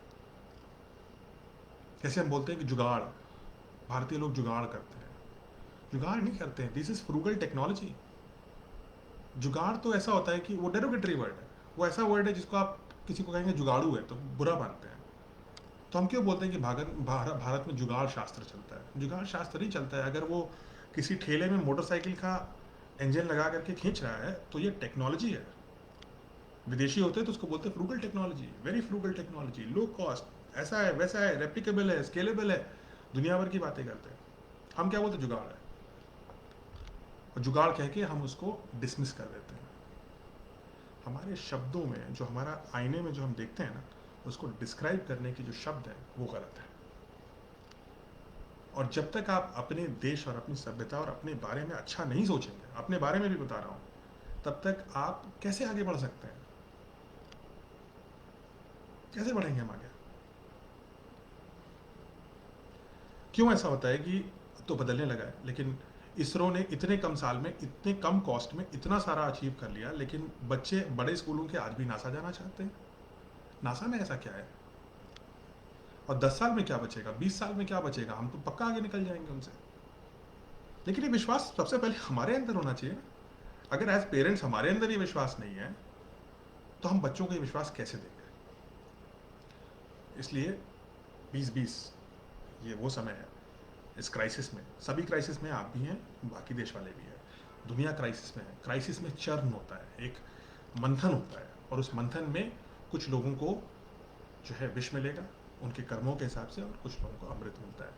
जैसे हम बोलते हैं कि जुगाड़, भारतीय लोग जुगाड़ करते हैं, जुगाड़ नहीं करते हैं, दिस इज फ्रूगल टेक्नोलॉजी। जुगाड़ तो ऐसा होता है कि वो डेरोगेटरी वर्ड है, वो ऐसा वर्ड है जिसको आप किसी को कहेंगे जुगाड़ू है तो बुरा मानते हैं। तो हम क्यों बोलते हैं कि भारत में जुगाड़ शास्त्र चलता है? जुगाड़ शास्त्र ही चलता है। अगर वो किसी ठेले में मोटरसाइकिल का इंजन लगा करके खींच रहा है तो ये टेक्नोलॉजी है। विदेशी होते हैं तो उसको बोलते हैं frugal technology, very frugal technology, low cost, ऐसा है वैसा है, रेप्लिकेबल है, स्केलेबल है, दुनिया भर की बातें करते हैं। हम क्या बोलते हैं? जुगाड़ है। और जुगाड़ कह के हम उसको डिसमिस कर देते हैं। हमारे शब्दों में जो हमारा आईने में जो हम देखते हैं ना, उसको डिस्क्राइब करने के जो शब्द हैं वो गलत है। और जब तक आप अपने देश और अपनी सभ्यता और अपने बारे में अच्छा नहीं सोचेंगे, अपने बारे में भी बता रहा हूँ, तब तक आप कैसे आगे बढ़ सकते हैं? कैसे बढ़ेंगे हम आगे? क्यों ऐसा होता है कि तो बदलने लगा है, लेकिन इसरो ने इतने कम साल में इतने कम कॉस्ट में इतना सारा अचीव कर लिया, लेकिन बच्चे बड़े स्कूलों के आज भी नासा जाना चाहते हैं। नासा में ऐसा क्या है? और 10 साल में क्या बचेगा, 20 साल में क्या बचेगा? हम तो पक्का आगे निकल जाएंगे उनसे। लेकिन ये विश्वास सबसे पहले हमारे अंदर होना चाहिए। अगर एज पेरेंट्स हमारे अंदर ये विश्वास नहीं है तो हम बच्चों को ये विश्वास कैसे देंगे? इसलिए 2020 ये वो समय है, इस क्राइसिस में, सभी क्राइसिस में आप भी हैं, बाकी देश वाले भी हैं, दुनिया क्राइसिस में है। क्राइसिस में चर्न होता है, एक मंथन होता है, और उस मंथन में कुछ लोगों को जो है विष मिलेगा उनके कर्मों के हिसाब से, और कुछ लोगों को अमृत मिलता है।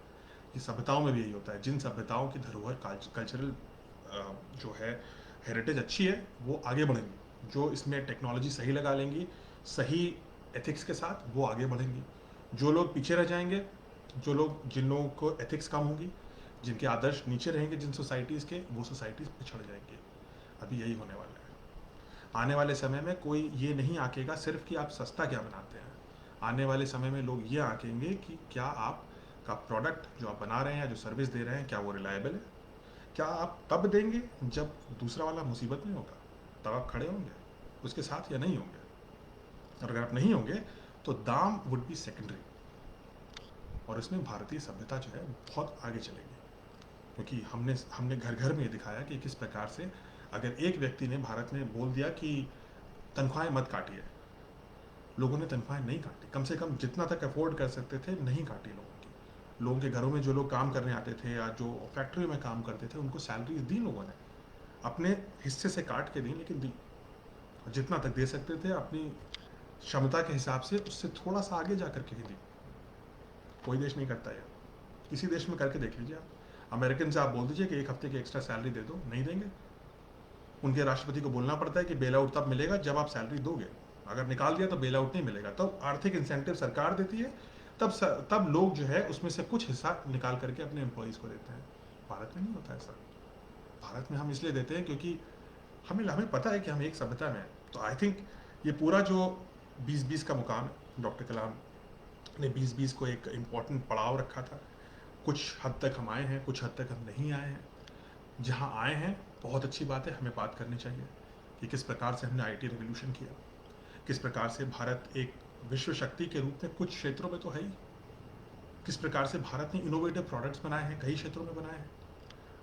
ये सभ्यताओं में भी यही होता है। जिन सभ्यताओं की धरोहर कल्चरल जो है हेरिटेज अच्छी है, वो आगे बढ़ेंगी। जो इसमें टेक्नोलॉजी सही लगा लेंगी, सही एथिक्स के साथ, वो आगे बढ़ेंगी। जो लोग पीछे रह जाएंगे, जिन लोगों को एथिक्स कम होगी, जिनके आदर्श नीचे रहेंगे जिन सोसाइटीज़ के, वो सोसाइटीज़ पिछड़ जाएंगी। अभी यही होने वाला है। आने वाले समय में कोई ये नहीं आंकेगा सिर्फ कि आप सस्ता क्या बनाते हैं। आने वाले समय में लोग ये आंकेंगे कि क्या आपका प्रोडक्ट जो आप बना रहे हैं या जो सर्विस दे रहे हैं, क्या वो रिलायबल है? क्या आप तब देंगे जब दूसरा वाला मुसीबत में होगा, तब आप खड़े होंगे उसके साथ, या नहीं होंगे? और अगर आप नहीं होंगे तो दाम वुड बी सेकेंडरी। और इसमें भारतीय सभ्यता जो है बहुत आगे चलेगी, क्योंकि हमने घर घर में ये दिखाया कि किस प्रकार से अगर एक व्यक्ति ने भारत में बोल दिया कि तनख्वाहें मत काटिए, लोगों ने तनख्वाहें नहीं काटी। कम से कम जितना तक अफोर्ड कर सकते थे नहीं काटी लोगों की। लोगों के घरों में जो लोग काम करने आते थे या जो फैक्ट्री में काम करते थे, उनको सैलरीज दी लोगों ने, अपने हिस्से से काट के दी, लेकिन दी। जितना तक दे सकते थे अपनी क्षमता के हिसाब से, उससे थोड़ा सा आगे जा करके ही दी। कोई देश नहीं करता है। किसी देश में करके देख लीजिए आप। अमेरिकन से आप बोल दीजिए कि एक हफ्ते की एक्स्ट्रा सैलरी दे दो, नहीं देंगे। उनके राष्ट्रपति को बोलना पड़ता है कि बेल आउट तब मिलेगा जब आप सैलरी दोगे, अगर निकाल दिया तो बेल आउट नहीं मिलेगा। तब आर्थिक इंसेंटिव सरकार देती है, तब लोग जो है उसमें से कुछ हिस्सा निकाल करके अपने एम्प्लॉयज़ को देते हैं। भारत में नहीं होता ऐसा। भारत में हम इसलिए देते हैं क्योंकि हमें पता है कि हम एक सभ्यता में हैं। तो आई थिंक ये पूरा जो 2020 का मुकाम है, डॉक्टर कलाम ने 2020 को एक इम्पॉर्टेंट पड़ाव रखा था। कुछ हद तक हम आए हैं, कुछ हद तक हम नहीं आए हैं। जहाँ आए हैं बहुत अच्छी बात है, हमें बात करनी चाहिए कि किस प्रकार से हमने आईटी रेवोल्यूशन किया, किस प्रकार से भारत एक विश्व शक्ति के रूप में कुछ क्षेत्रों में तो है ही, किस प्रकार से भारत ने इनोवेटिव प्रोडक्ट्स बनाए हैं, कई क्षेत्रों में बनाए हैं।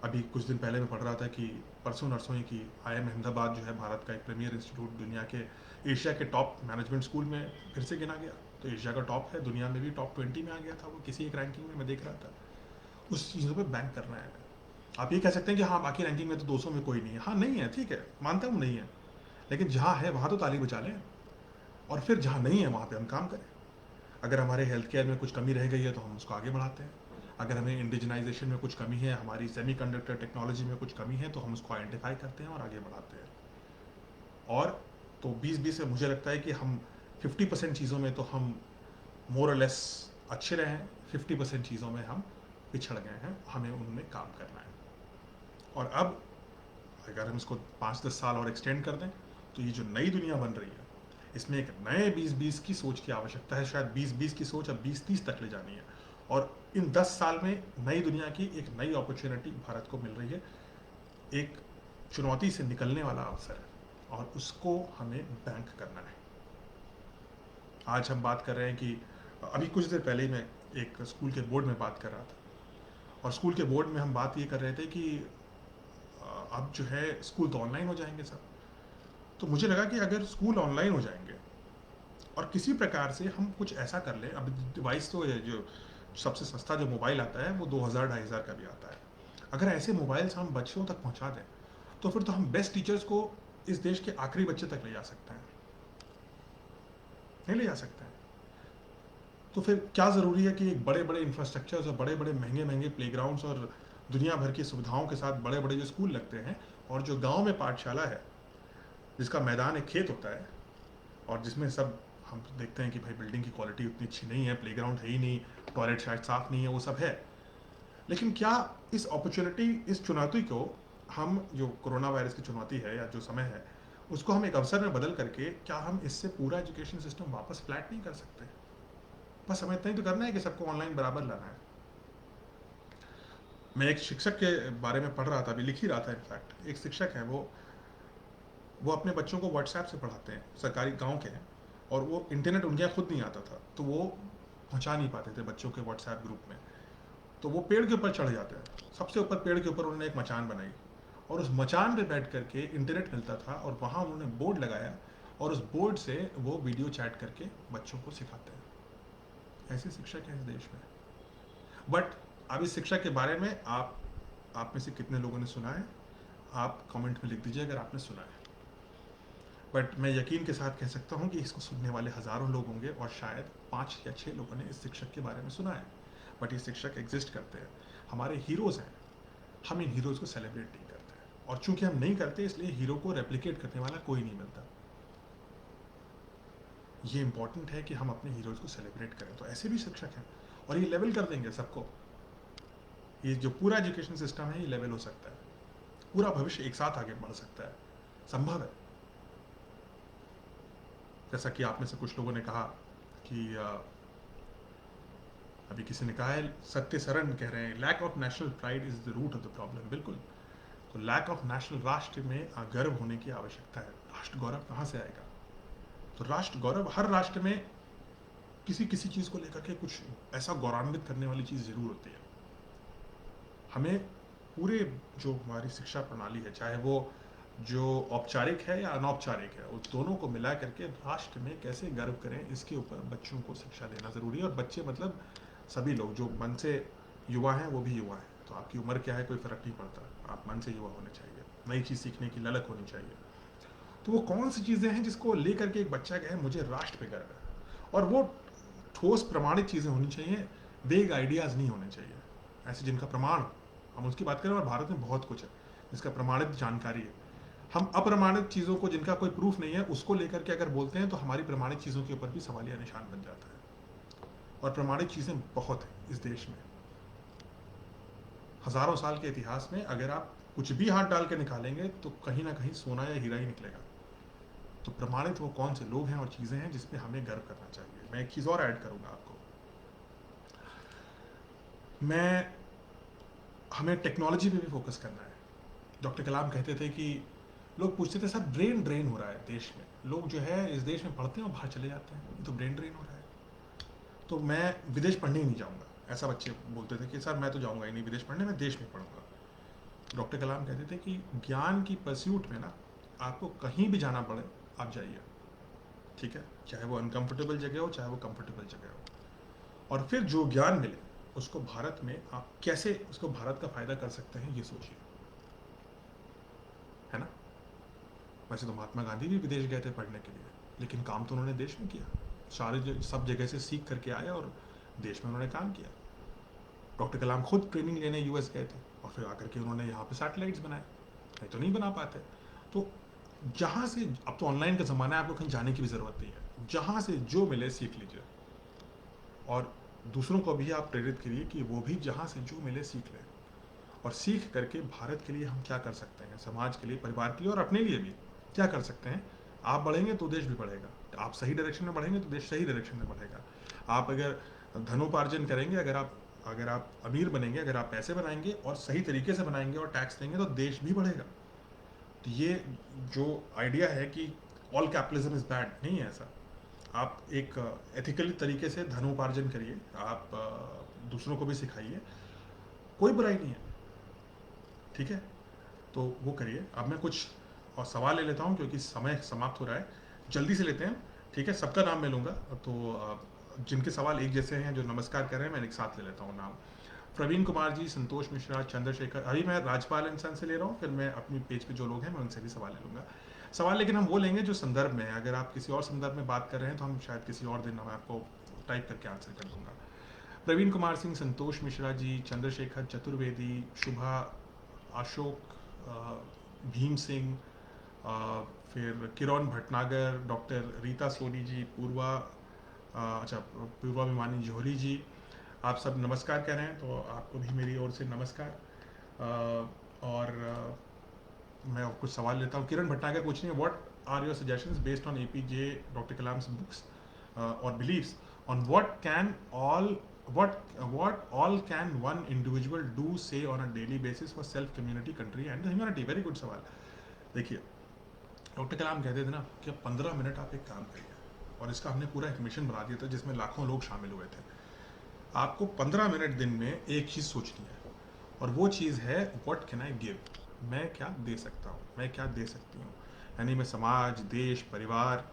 अभी कुछ दिन पहले मैं पढ़ रहा था कि परसों नरसों ही की IIM अहमदाबाद जो है भारत का एक प्रीमियर इंस्टीट्यूट, दुनिया के एशिया के टॉप मैनेजमेंट स्कूल में फिर से गिना गया। तो एशिया का टॉप है, दुनिया में भी टॉप 20 में आ गया था वो, किसी एक रैंकिंग में मैं देख रहा था। उस चीज़ों पर बैंक करना है। आप ये कह सकते हैं कि हाँ बाकी रैंकिंग में तो 200 में कोई नहीं है। हाँ नहीं है, ठीक है, मानता हूँ नहीं है, लेकिन जहाँ है वहाँ तो ताली बजा लें, और फिर जहाँ नहीं है वहाँ पे हम काम करें। अगर हमारे हेल्थ केयर में कुछ कमी रह गई है तो हम उसको आगे बढ़ाते हैं। अगर हमें इंडिजनाइजेशन में कुछ कमी है, हमारी सेमीकंडक्टर टेक्नोलॉजी में कुछ कमी है, तो हम उसको आइडेंटिफाई करते हैं और आगे बढ़ाते हैं। और तो 2020 में मुझे लगता है कि हम 50% चीज़ों में तो हम मोर और लेस अच्छे रहे हैं, 50% चीज़ों में हम पिछड़ गए हैं, हमें उनमें काम करना है। और अब अगर हम इसको 5-10 साल और एक्सटेंड कर दें तो ये जो नई दुनिया बन रही है, इसमें एक नए 2020 की सोच की आवश्यकता है। शायद 2020 की सोच अब 2030 तक ले जानी है, और इन 10 साल में नई दुनिया की एक नई अपॉर्चुनिटी भारत को मिल रही है, एक चुनौती से निकलने वाला अवसर है, और उसको हमें बैंक करना है। आज हम बात कर रहे हैं कि अभी कुछ देर पहले ही मैं एक स्कूल के बोर्ड में बात कर रहा था, और स्कूल के बोर्ड में हम बात ये कर रहे थे कि अब जो है स्कूल तो ऑनलाइन हो जाएंगे सब। तो मुझे लगा कि अगर स्कूल ऑनलाइन हो जाएंगे और किसी प्रकार से हम कुछ ऐसा कर लें। अब डिवाइस तो ये जो सबसे सस्ता जो मोबाइल आता है वो 2000 2,500 का भी आता है। अगर ऐसे मोबाइल्स हम बच्चों तक पहुंचा दें तो फिर तो हम बेस्ट टीचर्स को इस देश के आखिरी बच्चे तक ले जा सकते हैं, नहीं ले जा सकते हैं। तो फिर क्या ज़रूरी है कि एक बड़े बड़े इंफ्रास्ट्रक्चर्स और बड़े बड़े महंगे महंगे प्लेग्राउंड्स और दुनिया भर की सुविधाओं के साथ बड़े बड़े जो स्कूल लगते हैं, और जो गांव में पाठशाला है जिसका मैदान एक खेत होता है, और जिसमें सब हम देखते हैं कि भाई बिल्डिंग की क्वालिटी उतनी अच्छी नहीं है, प्लेग्राउंड है ही नहीं, टॉयलेट शायद साफ नहीं है, वो सब है। लेकिन क्या इस अपॉर्चुनिटी, इस चुनौती को हम, जो कोरोना वायरस की चुनौती है या जो समय है, उसको हम एक अवसर में बदल करके क्या हम इससे पूरा एजुकेशन सिस्टम वापस फ्लैट नहीं कर सकते? बस हमें इतना ही तो करना है कि सबको ऑनलाइन बराबर लाना है। मैं एक शिक्षक के बारे में पढ़ रहा था, अभी लिख ही रहा था इनफैक्ट। एक शिक्षक हैं, वो अपने बच्चों को व्हाट्सएप से पढ़ाते हैं, सरकारी गांव के हैं, और वो इंटरनेट उनके यहाँ खुद नहीं आता था, तो वो पहुंचा नहीं पाते थे बच्चों के व्हाट्सएप ग्रुप में। तो वो पेड़ के ऊपर चढ़ जाते हैं, सबसे ऊपर पेड़ के ऊपर उन्होंने एक मचान बनाई, और उस मचान पे बैठ करके इंटरनेट मिलता था, और वहाँ उन्होंने बोर्ड लगाया, और उस बोर्ड से वो वीडियो चैट करके बच्चों को सिखाते हैं। ऐसे शिक्षक हैं इस देश में। बट अब इस शिक्षक के बारे में आप में से कितने लोगों ने सुना है? आप कमेंट में लिख दीजिए अगर आपने सुना है। बट मैं यकीन के साथ कह सकता हूँ कि इसको सुनने वाले हज़ारों लोग होंगे, और शायद 5 या 6 लोगों ने इस शिक्षक के बारे में सुना है। बट ये शिक्षक एग्जिस्ट करते हैं, हमारे हीरोज़ हैं। हम इन हीरोज़ को सेलिब्रेट नहीं करते हैं, और चूंकि हम नहीं करते इसलिए हीरो को रेप्लिकेट करने वाला कोई नहीं मिलता। ये इंपॉर्टेंट है कि हम अपने हीरोज़ को सेलिब्रेट करें। तो ऐसे भी शिक्षक हैं, और ये लेवल कर देंगे सबको। ये जो पूरा एजुकेशन सिस्टम है ये लेवल हो सकता है, पूरा भविष्य एक साथ आगे बढ़ सकता है, संभव है। जैसा कि आप में से कुछ लोगों ने कहा कि अभी किसी ने कहा है, सत्य सरन कह रहे हैं, lack of national pride is the root of the problem. बिल्कुल। तो लैक ऑफ नेशनल, राष्ट्र में गर्व होने की आवश्यकता है। राष्ट्र गौरव कहाँ से आएगा? तो राष्ट्र गौरव, हर राष्ट्र में किसी किसी चीज़ को लेकर के कुछ ऐसा गौरवान्वित करने वाली चीज़ जरूर होती है। हमें पूरे जो हमारी शिक्षा प्रणाली है, चाहे वो जो औपचारिक है या अनौपचारिक है, उस दोनों को मिला करके राष्ट्र में कैसे गर्व करें, इसके ऊपर बच्चों को शिक्षा देना ज़रूरी है। और बच्चे मतलब सभी लोग जो मन से युवा हैं वो भी युवा हैं। तो आपकी उम्र क्या है कोई फ़र्क नहीं पड़ता, आप मन से युवा होने चाहिए, नई चीज़ सीखने की ललक होनी चाहिए। तो वो कौन सी चीज़ें हैं जिसको लेकर के एक बच्चा कहे मुझे राष्ट्र पे गर्व है? और वो ठोस प्रमाणित चीज़ें होनी चाहिए, वेग आइडियाज़ नहीं होने चाहिए, ऐसे जिनका प्रमाण, हम उसकी बात करें, और भारत में बहुत कुछ है जिसका प्रमाणित जानकारी है। हम अप्रमाणित चीज़ों को, जिनका कोई प्रूफ नहीं है, उसको लेकर के अगर बोलते हैं तो हमारी प्रमाणित चीज़ों के ऊपर भी सवालिया निशान बन जाता है। और प्रमाणित चीज़ें बहुत हैं इस देश में। हज़ारों साल के इतिहास में अगर आप कुछ भी हाथ डाल के निकालेंगे तो कहीं ना कहीं सोना या हीरा ही निकलेगा। तो प्रमाणित वो कौन से लोग हैं और चीज़ें हैं जिस पे हमें गर्व करना चाहिए। मैं एक चीज़ और ऐड करूँगा आपको, हमें टेक्नोलॉजी पे भी फोकस करना है। डॉक्टर कलाम कहते थे कि लोग पूछते थे सर ब्रेन ड्रेन हो रहा है देश में, लोग जो है इस देश में पढ़ते हैं और बाहर चले जाते हैं, तो ब्रेन ड्रेन हो रहा है, तो मैं विदेश पढ़ने ही नहीं जाऊँगा। ऐसा बच्चे बोलते थे कि सर मैं तो जाऊँगा ही नहीं विदेश पढ़ने, मैं देश में पढ़ूंगा। डॉक्टर कलाम कहते थे कि ज्ञान की परस्यूट में ना आपको कहीं भी जाना पड़े आप जाइए, ठीक है, चाहे वो अनकंफर्टेबल जगह हो चाहे वो कंफर्टेबल जगह हो। और फिर जो ज्ञान मिले उसको भारत में आप कैसे उसको भारत का फायदा कर सकते हैं ये सोचिए, है ना। वैसे तो महात्मा गांधी भी विदेश गए थे पढ़ने के लिए, लेकिन काम तो उन्होंने देश में किया। सब जगह से सीख करके आए और देश में उन्होंने काम किया। डॉक्टर कलाम खुद ट्रेनिंग लेने यूएस गए थे और फिर आकर के उन्होंने यहाँ पे सैटेलाइट्स बनाए, नहीं तो नहीं बना पाते। तो जहाँ से, अब तो ऑनलाइन का ज़माना है, आपको कहीं जाने की भी ज़रूरत नहीं है, जहाँ से जो मिले सीख लीजिए। और दूसरों को भी आप प्रेरित करिए कि वो भी जहाँ से जो मिले सीख लें, और सीख करके भारत के लिए हम क्या कर सकते हैं, समाज के लिए, परिवार के लिए और अपने लिए भी क्या कर सकते हैं। आप बढ़ेंगे तो देश भी बढ़ेगा, आप सही डायरेक्शन में बढ़ेंगे तो देश सही डायरेक्शन में बढ़ेगा। आप अगर धनोपार्जन करेंगे, अगर आप अमीर बनेंगे, अगर आप पैसे बनाएंगे और सही तरीके से बनाएंगे और टैक्स देंगे तो देश भी बढ़ेगा। तो ये जो आइडिया है कि ऑल कैपिटलिज्म इज़ बैड, नहीं है ऐसा। आप एक एथिकली तरीके से धनोपार्जन करिए, आप दूसरों को भी सिखाइए, कोई बुराई नहीं है, ठीक है। तो वो करिए। अब मैं कुछ और सवाल ले लेता हूँ क्योंकि समय समाप्त हो रहा है, जल्दी से लेते हैं। ठीक है, सबका नाम मैं लूँगा, तो जिनके सवाल एक जैसे हैं, जो नमस्कार कर रहे हैं, मैं एक साथ ले लेता हूँ नाम। प्रवीण कुमार जी, संतोष मिश्रा, चंद्रशेखर, अभी मैं राजपाल इंसान से ले रहा हूँ, फिर मैं अपनी पेज पे जो लोग हैं मैं उनसे भी सवाल ले लूँगा। सवाल लेकिन हम वो लेंगे जो संदर्भ में है। अगर आप किसी और संदर्भ में बात कर रहे हैं तो हम शायद किसी और दिन मैं आपको टाइप करके आंसर कर दूंगा। प्रवीण कुमार सिंह, संतोष मिश्रा जी, चंद्रशेखर चतुर्वेदी, शुभा, अशोक, भीम सिंह, फिर किरण भटनागर, डॉक्टर रीता सोनी जी, अच्छा पूर्वा भिमानी जोहरी जी, आप सब नमस्कार कह रहे हैं, तो आपको भी मेरी ओर से नमस्कार। और मैं कुछ सवाल लेता हूँ। किरण भटनागर पूछ रही है, what are your suggestions based on APJ doctor Kalam books और believes on what all can one individual do say on a daily basis for self, community, country and the humanity? Very good सवाल। देखिए, doctor कलाम कहते थे ना कि 15 minute आप एक काम करिए, और इसका हमने पूरा एक मिशन बना दिया था जिसमें लाखों लोग शामिल हुए थे। आपको 15 मिनट दिन में एक चीज़ सोचनी है, और वो चीज़ है व्हाट कैन आई गिव, मैं क्या दे सकता हूँ, मैं क्या दे सकती हूँ। यानी मैं समाज, देश, परिवार,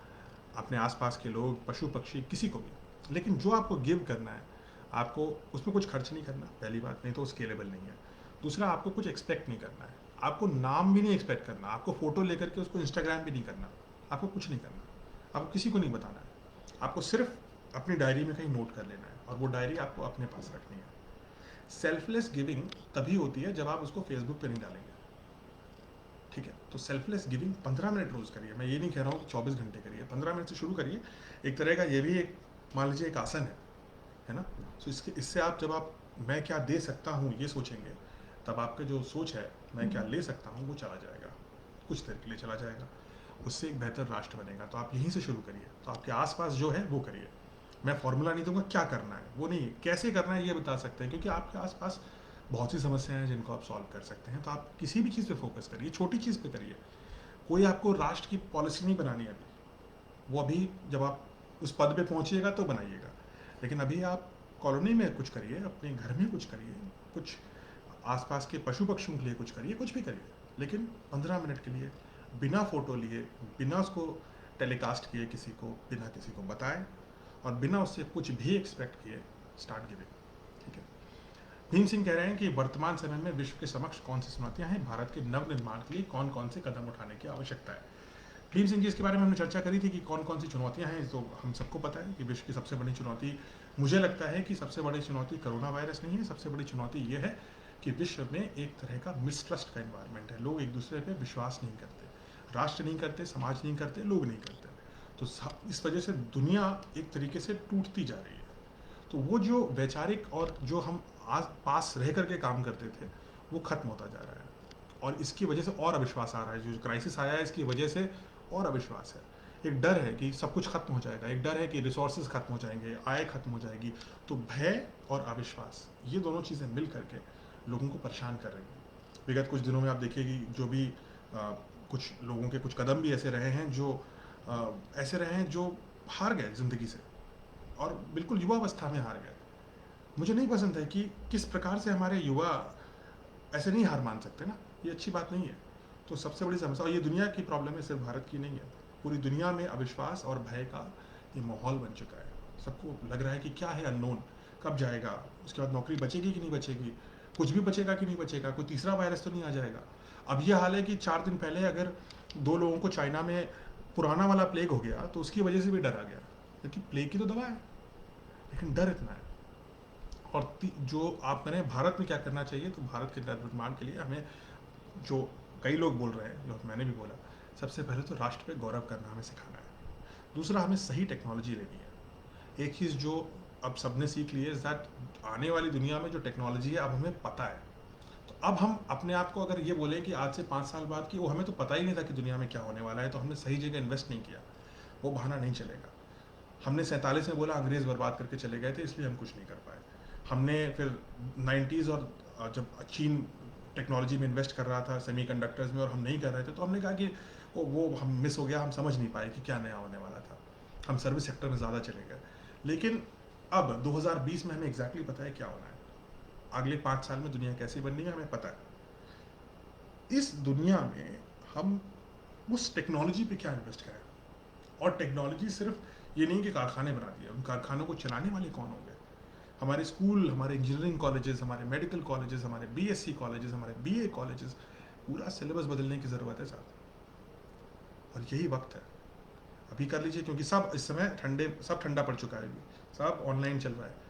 अपने आसपास के लोग, पशु पक्षी, किसी को भी, लेकिन जो आपको गिव करना है, आपको उसमें कुछ खर्च नहीं करना, पहली बात, नहीं तो स्केलेबल नहीं है। दूसरा, आपको कुछ एक्सपेक्ट नहीं करना है, आपको नाम भी नहीं एक्सपेक्ट करना, आपको फोटो लेकर के उसको इंस्टाग्राम भी नहीं करना, आपको कुछ नहीं करना, आपको किसी को नहीं बताना है, आपको सिर्फ अपनी डायरी में कहीं नोट कर लेना है, और वो डायरी आपको अपने पास रखनी है। सेल्फलेस गिविंग तभी होती है जब आप उसको फेसबुक पे नहीं डालेंगे, ठीक है। तो सेल्फलेस गिविंग 15 मिनट रोज करिए, मैं ये नहीं कह रहा हूँ कि 24 घंटे करिए, 15 मिनट से शुरू करिए। एक तरह का ये भी एक, मान लीजिए, एक आसन है ना। तो इससे आप, जब आप मैं क्या दे सकता हूँ ये सोचेंगे, तब आपका जो सोच है मैं क्या ले सकता हूँ वो चला जाएगा, कुछ देर के लिए चला जाएगा, उससे एक बेहतर राष्ट्र बनेगा। तो आप यहीं से शुरू करिए, तो आपके आसपास जो है वो करिए। मैं फॉर्मूला नहीं दूंगा क्या करना है, वो नहीं, कैसे करना है ये बता सकते हैं, क्योंकि आपके आसपास बहुत सी समस्याएं हैं जिनको आप सॉल्व कर सकते हैं। तो आप किसी भी चीज़ पे फोकस करिए, छोटी चीज़ पे करिए। कोई आपको राष्ट्र की पॉलिसी नहीं बनानी है अभी, वो अभी जब आप उस पद पे पहुंचिएगा तो बनाइएगा, लेकिन अभी आप कॉलोनी में कुछ करिए, अपने घर में कुछ करिए, कुछ आसपास के पशु पक्षियों के लिए कुछ करिए, कुछ भी करिए, लेकिन 15 मिनट के लिए, बिना फोटो लिए, बिना उसको टेलीकास्ट किए किसी को, बिना किसी को बताए, और बिना उससे कुछ भी एक्सपेक्ट किए, स्टार्ट गिविंग, ठीक है। भीम सिंह कह रहे हैं कि वर्तमान समय में विश्व के समक्ष कौन सी चुनौतियां हैं, भारत के नव निर्माण के लिए कौन कौन से कदम उठाने की आवश्यकता है। भीम सिंह जी, इसके बारे में हमने चर्चा करी थी कि कौन कौन सी चुनौतियां हैं। तो हम सबको पता है कि विश्व की सबसे बड़ी चुनौती, मुझे लगता है कि सबसे बड़ी चुनौती कोरोना वायरस नहीं है, सबसे बड़ी चुनौती ये है कि विश्व में एक तरह का मिसट्रस्ट का एनवायरनमेंट है। लोग एक दूसरे पे विश्वास नहीं करते, राष्ट्र नहीं करते, समाज नहीं करते, लोग नहीं करते। तो इस वजह से दुनिया एक तरीके से टूटती जा रही है। तो वो जो वैचारिक और जो हम आस पास रह करके काम करते थे, वो खत्म होता जा रहा है, और इसकी वजह से और अविश्वास आ रहा है। जो क्राइसिस आया है इसकी वजह से और अविश्वास है। एक डर है कि सब कुछ खत्म हो जाएगा, एक डर है कि रिसोर्सेज खत्म हो जाएंगे, आय खत्म हो जाएगी। तो भय और अविश्वास, ये दोनों चीज़ें मिल करके लोगों को परेशान कर रही हैं। विगत कुछ दिनों में आप देखिए कि जो भी कुछ लोगों के कुछ कदम भी ऐसे रहे हैं जो हार गए ज़िंदगी से, और बिल्कुल युवावस्था में हार गए। मुझे नहीं पसंद है कि किस प्रकार से हमारे युवा ऐसे नहीं हार मान सकते ना, ये अच्छी बात नहीं है। तो सबसे बड़ी समस्या, और ये दुनिया की प्रॉब्लम है, सिर्फ भारत की नहीं है, पूरी दुनिया में अविश्वास और भय का ये माहौल बन चुका है। सबको लग रहा है कि क्या है अननोन, कब जाएगा, उसके बाद नौकरी बचेगी कि नहीं बचेगी, कुछ भी बचेगा कि नहीं बचेगा, कोई तीसरा वायरस तो नहीं आ जाएगा। अब ये हाल है कि 4 दिन पहले अगर 2 लोगों को चाइना में पुराना वाला प्लेग हो गया तो उसकी वजह से भी डर आ गया, क्योंकि प्लेग की तो दवा है, लेकिन डर इतना है। और जो आप करें भारत में क्या करना चाहिए, तो भारत के निर्माण के लिए हमें, जो कई लोग बोल रहे हैं, जो मैंने भी बोला, सबसे पहले तो राष्ट्र पे गौरव करना हमें सिखाना है। दूसरा, हमें सही टेक्नोलॉजी लेनी है। एक चीज़ जो अब सबने सीख ली है, दैट आने वाली दुनिया में जो टेक्नोलॉजी है अब हमें पता है। तो अब हम अपने आप को अगर ये बोलें कि आज से 5 साल बाद कि वो हमें तो पता ही नहीं था कि दुनिया में क्या होने वाला है, तो हमने सही जगह इन्वेस्ट नहीं किया, वो बहाना नहीं चलेगा। हमने 47 में बोला अंग्रेज़ बर्बाद करके चले गए थे इसलिए हम कुछ नहीं कर पाए। हमने फिर 90s और जब चीन टेक्नोलॉजी में इन्वेस्ट कर रहा था सेमीकंडक्टर्स में और हम नहीं कर रहे थे, तो हमने कहा कि वो हम मिस हो गया, हम समझ नहीं पाए कि क्या नया होने वाला था, हम सर्विस सेक्टर में ज़्यादा चले गए। लेकिन अब 2020 में हमें एग्जैक्टली पता है क्या होना है, अगले 5 साल में दुनिया कैसी बननी है हमें पता है। इस दुनिया में हम उस टेक्नोलॉजी पे क्या इन्वेस्ट करें, और टेक्नोलॉजी सिर्फ ये नहीं कि कारखाने बना दिए, उन कारखानों को चलाने वाले कौन होंगे? हमारे स्कूल, हमारे इंजीनियरिंग कॉलेजेस, हमारे मेडिकल कॉलेजेस, हमारे बीएससी कॉलेजेस, हमारे बीए कॉलेजेस, पूरा सिलेबस बदलने की ज़रूरत है साहब। और यही वक्त है, अभी कर लीजिए, क्योंकि सब इस समय सब ठंडा पड़ चुका है, अभी सब ऑनलाइन चल रहा है।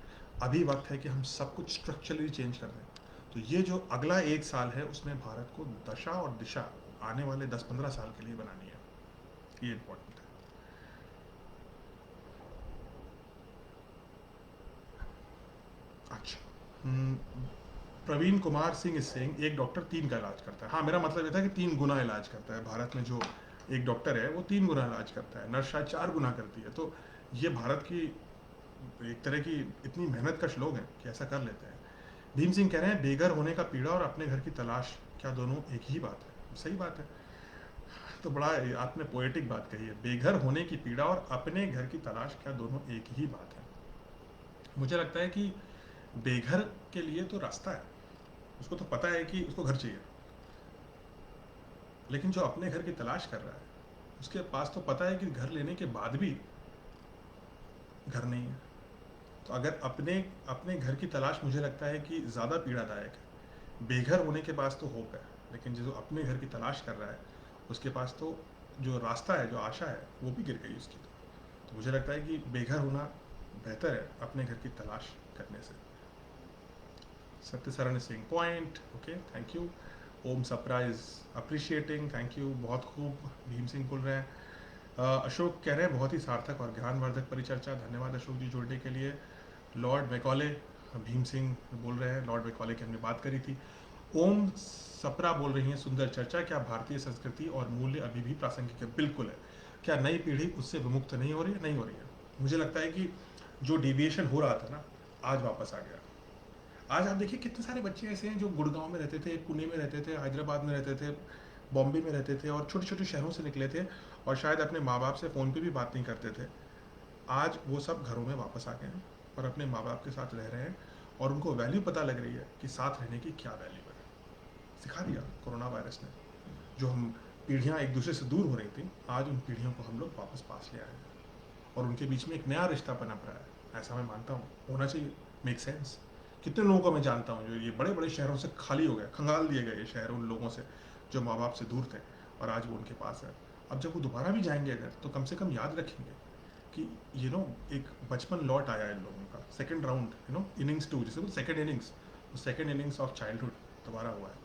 अभी वक्त है कि हम सब कुछ स्ट्रक्चरली चेंज कर दें। तो ये जो अगला 1 साल है, उसमें भारत को दशा और दिशा आने वाले 10-15 साल के लिए बनानी है। ये इम्पोर्टेंट है। अच्छा, प्रवीण कुमार सिंह इज सेइंग एक डॉक्टर 3 का इलाज करता है। हाँ, मेरा मतलब ये था कि 3 गुना इलाज करता है। भारत में जो एक डॉक्टर है वो 3 गुना इलाज करता है, नर्स शायद 4 गुना करती है। तो ये भारत की एक तरह की इतनी मेहनत का श्लोक है कि ऐसा कर लेते हैं। भीम सिंह कह रहे हैं बेघर होने का पीड़ा और अपने घर की तलाश क्या दोनों एक ही बात है? सही बात है। तो बड़ा आपने पोएटिक बात कही है, बेघर होने की पीड़ा और अपने घर की तलाश क्या दोनों एक ही बात है? मुझे लगता है कि बेघर के लिए तो रास्ता है, उसको तो पता है कि उसको घर चाहिए, लेकिन जो अपने घर की तलाश कर रहा है उसके पास तो पता है कि घर लेने के बाद भी घर नहीं है। तो अगर अपने अपने घर की तलाश, मुझे लगता है कि ज़्यादा पीड़ादायक है। बेघर होने के पास तो होप है, लेकिन जो अपने घर की तलाश कर रहा है उसके पास तो जो रास्ता है, जो आशा है, वो भी गिर गई उसकी। तो मुझे लगता है कि बेघर होना बेहतर है अपने घर की तलाश करने से। Satyasaran Singh point, okay, thank you. Om surprise appreciating, thank you, बहुत खूब भीम सिंह बोल रहे हैं। अशोक कह रहे हैं बहुत ही सार्थक और ज्ञानवर्धक परिचर्चा, धन्यवाद अशोक जी जुड़ने के लिए। लॉर्ड मैकॉले, भीम सिंह बोल रहे हैं, लॉर्ड मैकॉले की हमने बात करी थी। ओम सप्रा बोल रही हैं सुंदर चर्चा, क्या भारतीय संस्कृति और मूल्य अभी भी प्रासंगिक है? बिल्कुल है। क्या नई पीढ़ी उससे विमुक्त नहीं हो रही है? नहीं हो रही है। मुझे लगता है कि जो डिविएशन हो रहा था ना, आज वापस आ गया। आज आप देखिए कितने सारे बच्चे ऐसे हैं जो गुड़गांव में रहते थे, पुणे में रहते थे, हैदराबाद में रहते थे, बॉम्बे में रहते थे और छोटे छोटे शहरों से निकले थे और शायद अपने माँ बाप से फ़ोन पे भी बात नहीं करते थे। आज वो सब घरों में वापस आ गए हैं और अपने माँ बाप के साथ रह रहे हैं और उनको वैल्यू पता लग रही है कि साथ रहने की क्या वैल्यू है। सिखा दिया कोरोना वायरस ने। जो हम पीढ़ियाँ एक दूसरे से दूर हो रही थी, आज उन पीढ़ियों को हम लोग वापस पास ले आए हैं और उनके बीच में एक नया रिश्ता पनप रहा है। ऐसा मैं मानता हूँ, होना चाहिए, मेक सेंस। कितने लोगों को मैं जानता हूँ जो ये बड़े बड़े शहरों से खाली हो गए, खंगाल दिए गए ये शहर उन लोगों से जो माँ बाप से दूर थे और आज वो उनके पास है। अब जब वो दोबारा भी जाएंगे अगर, तो कम से कम याद रखेंगे कि एक बचपन लौट आया इन लोगों का, सेकंड राउंड, इनिंग्स 2, जिसे second innings, second innings of childhood दोबारा हुआ है।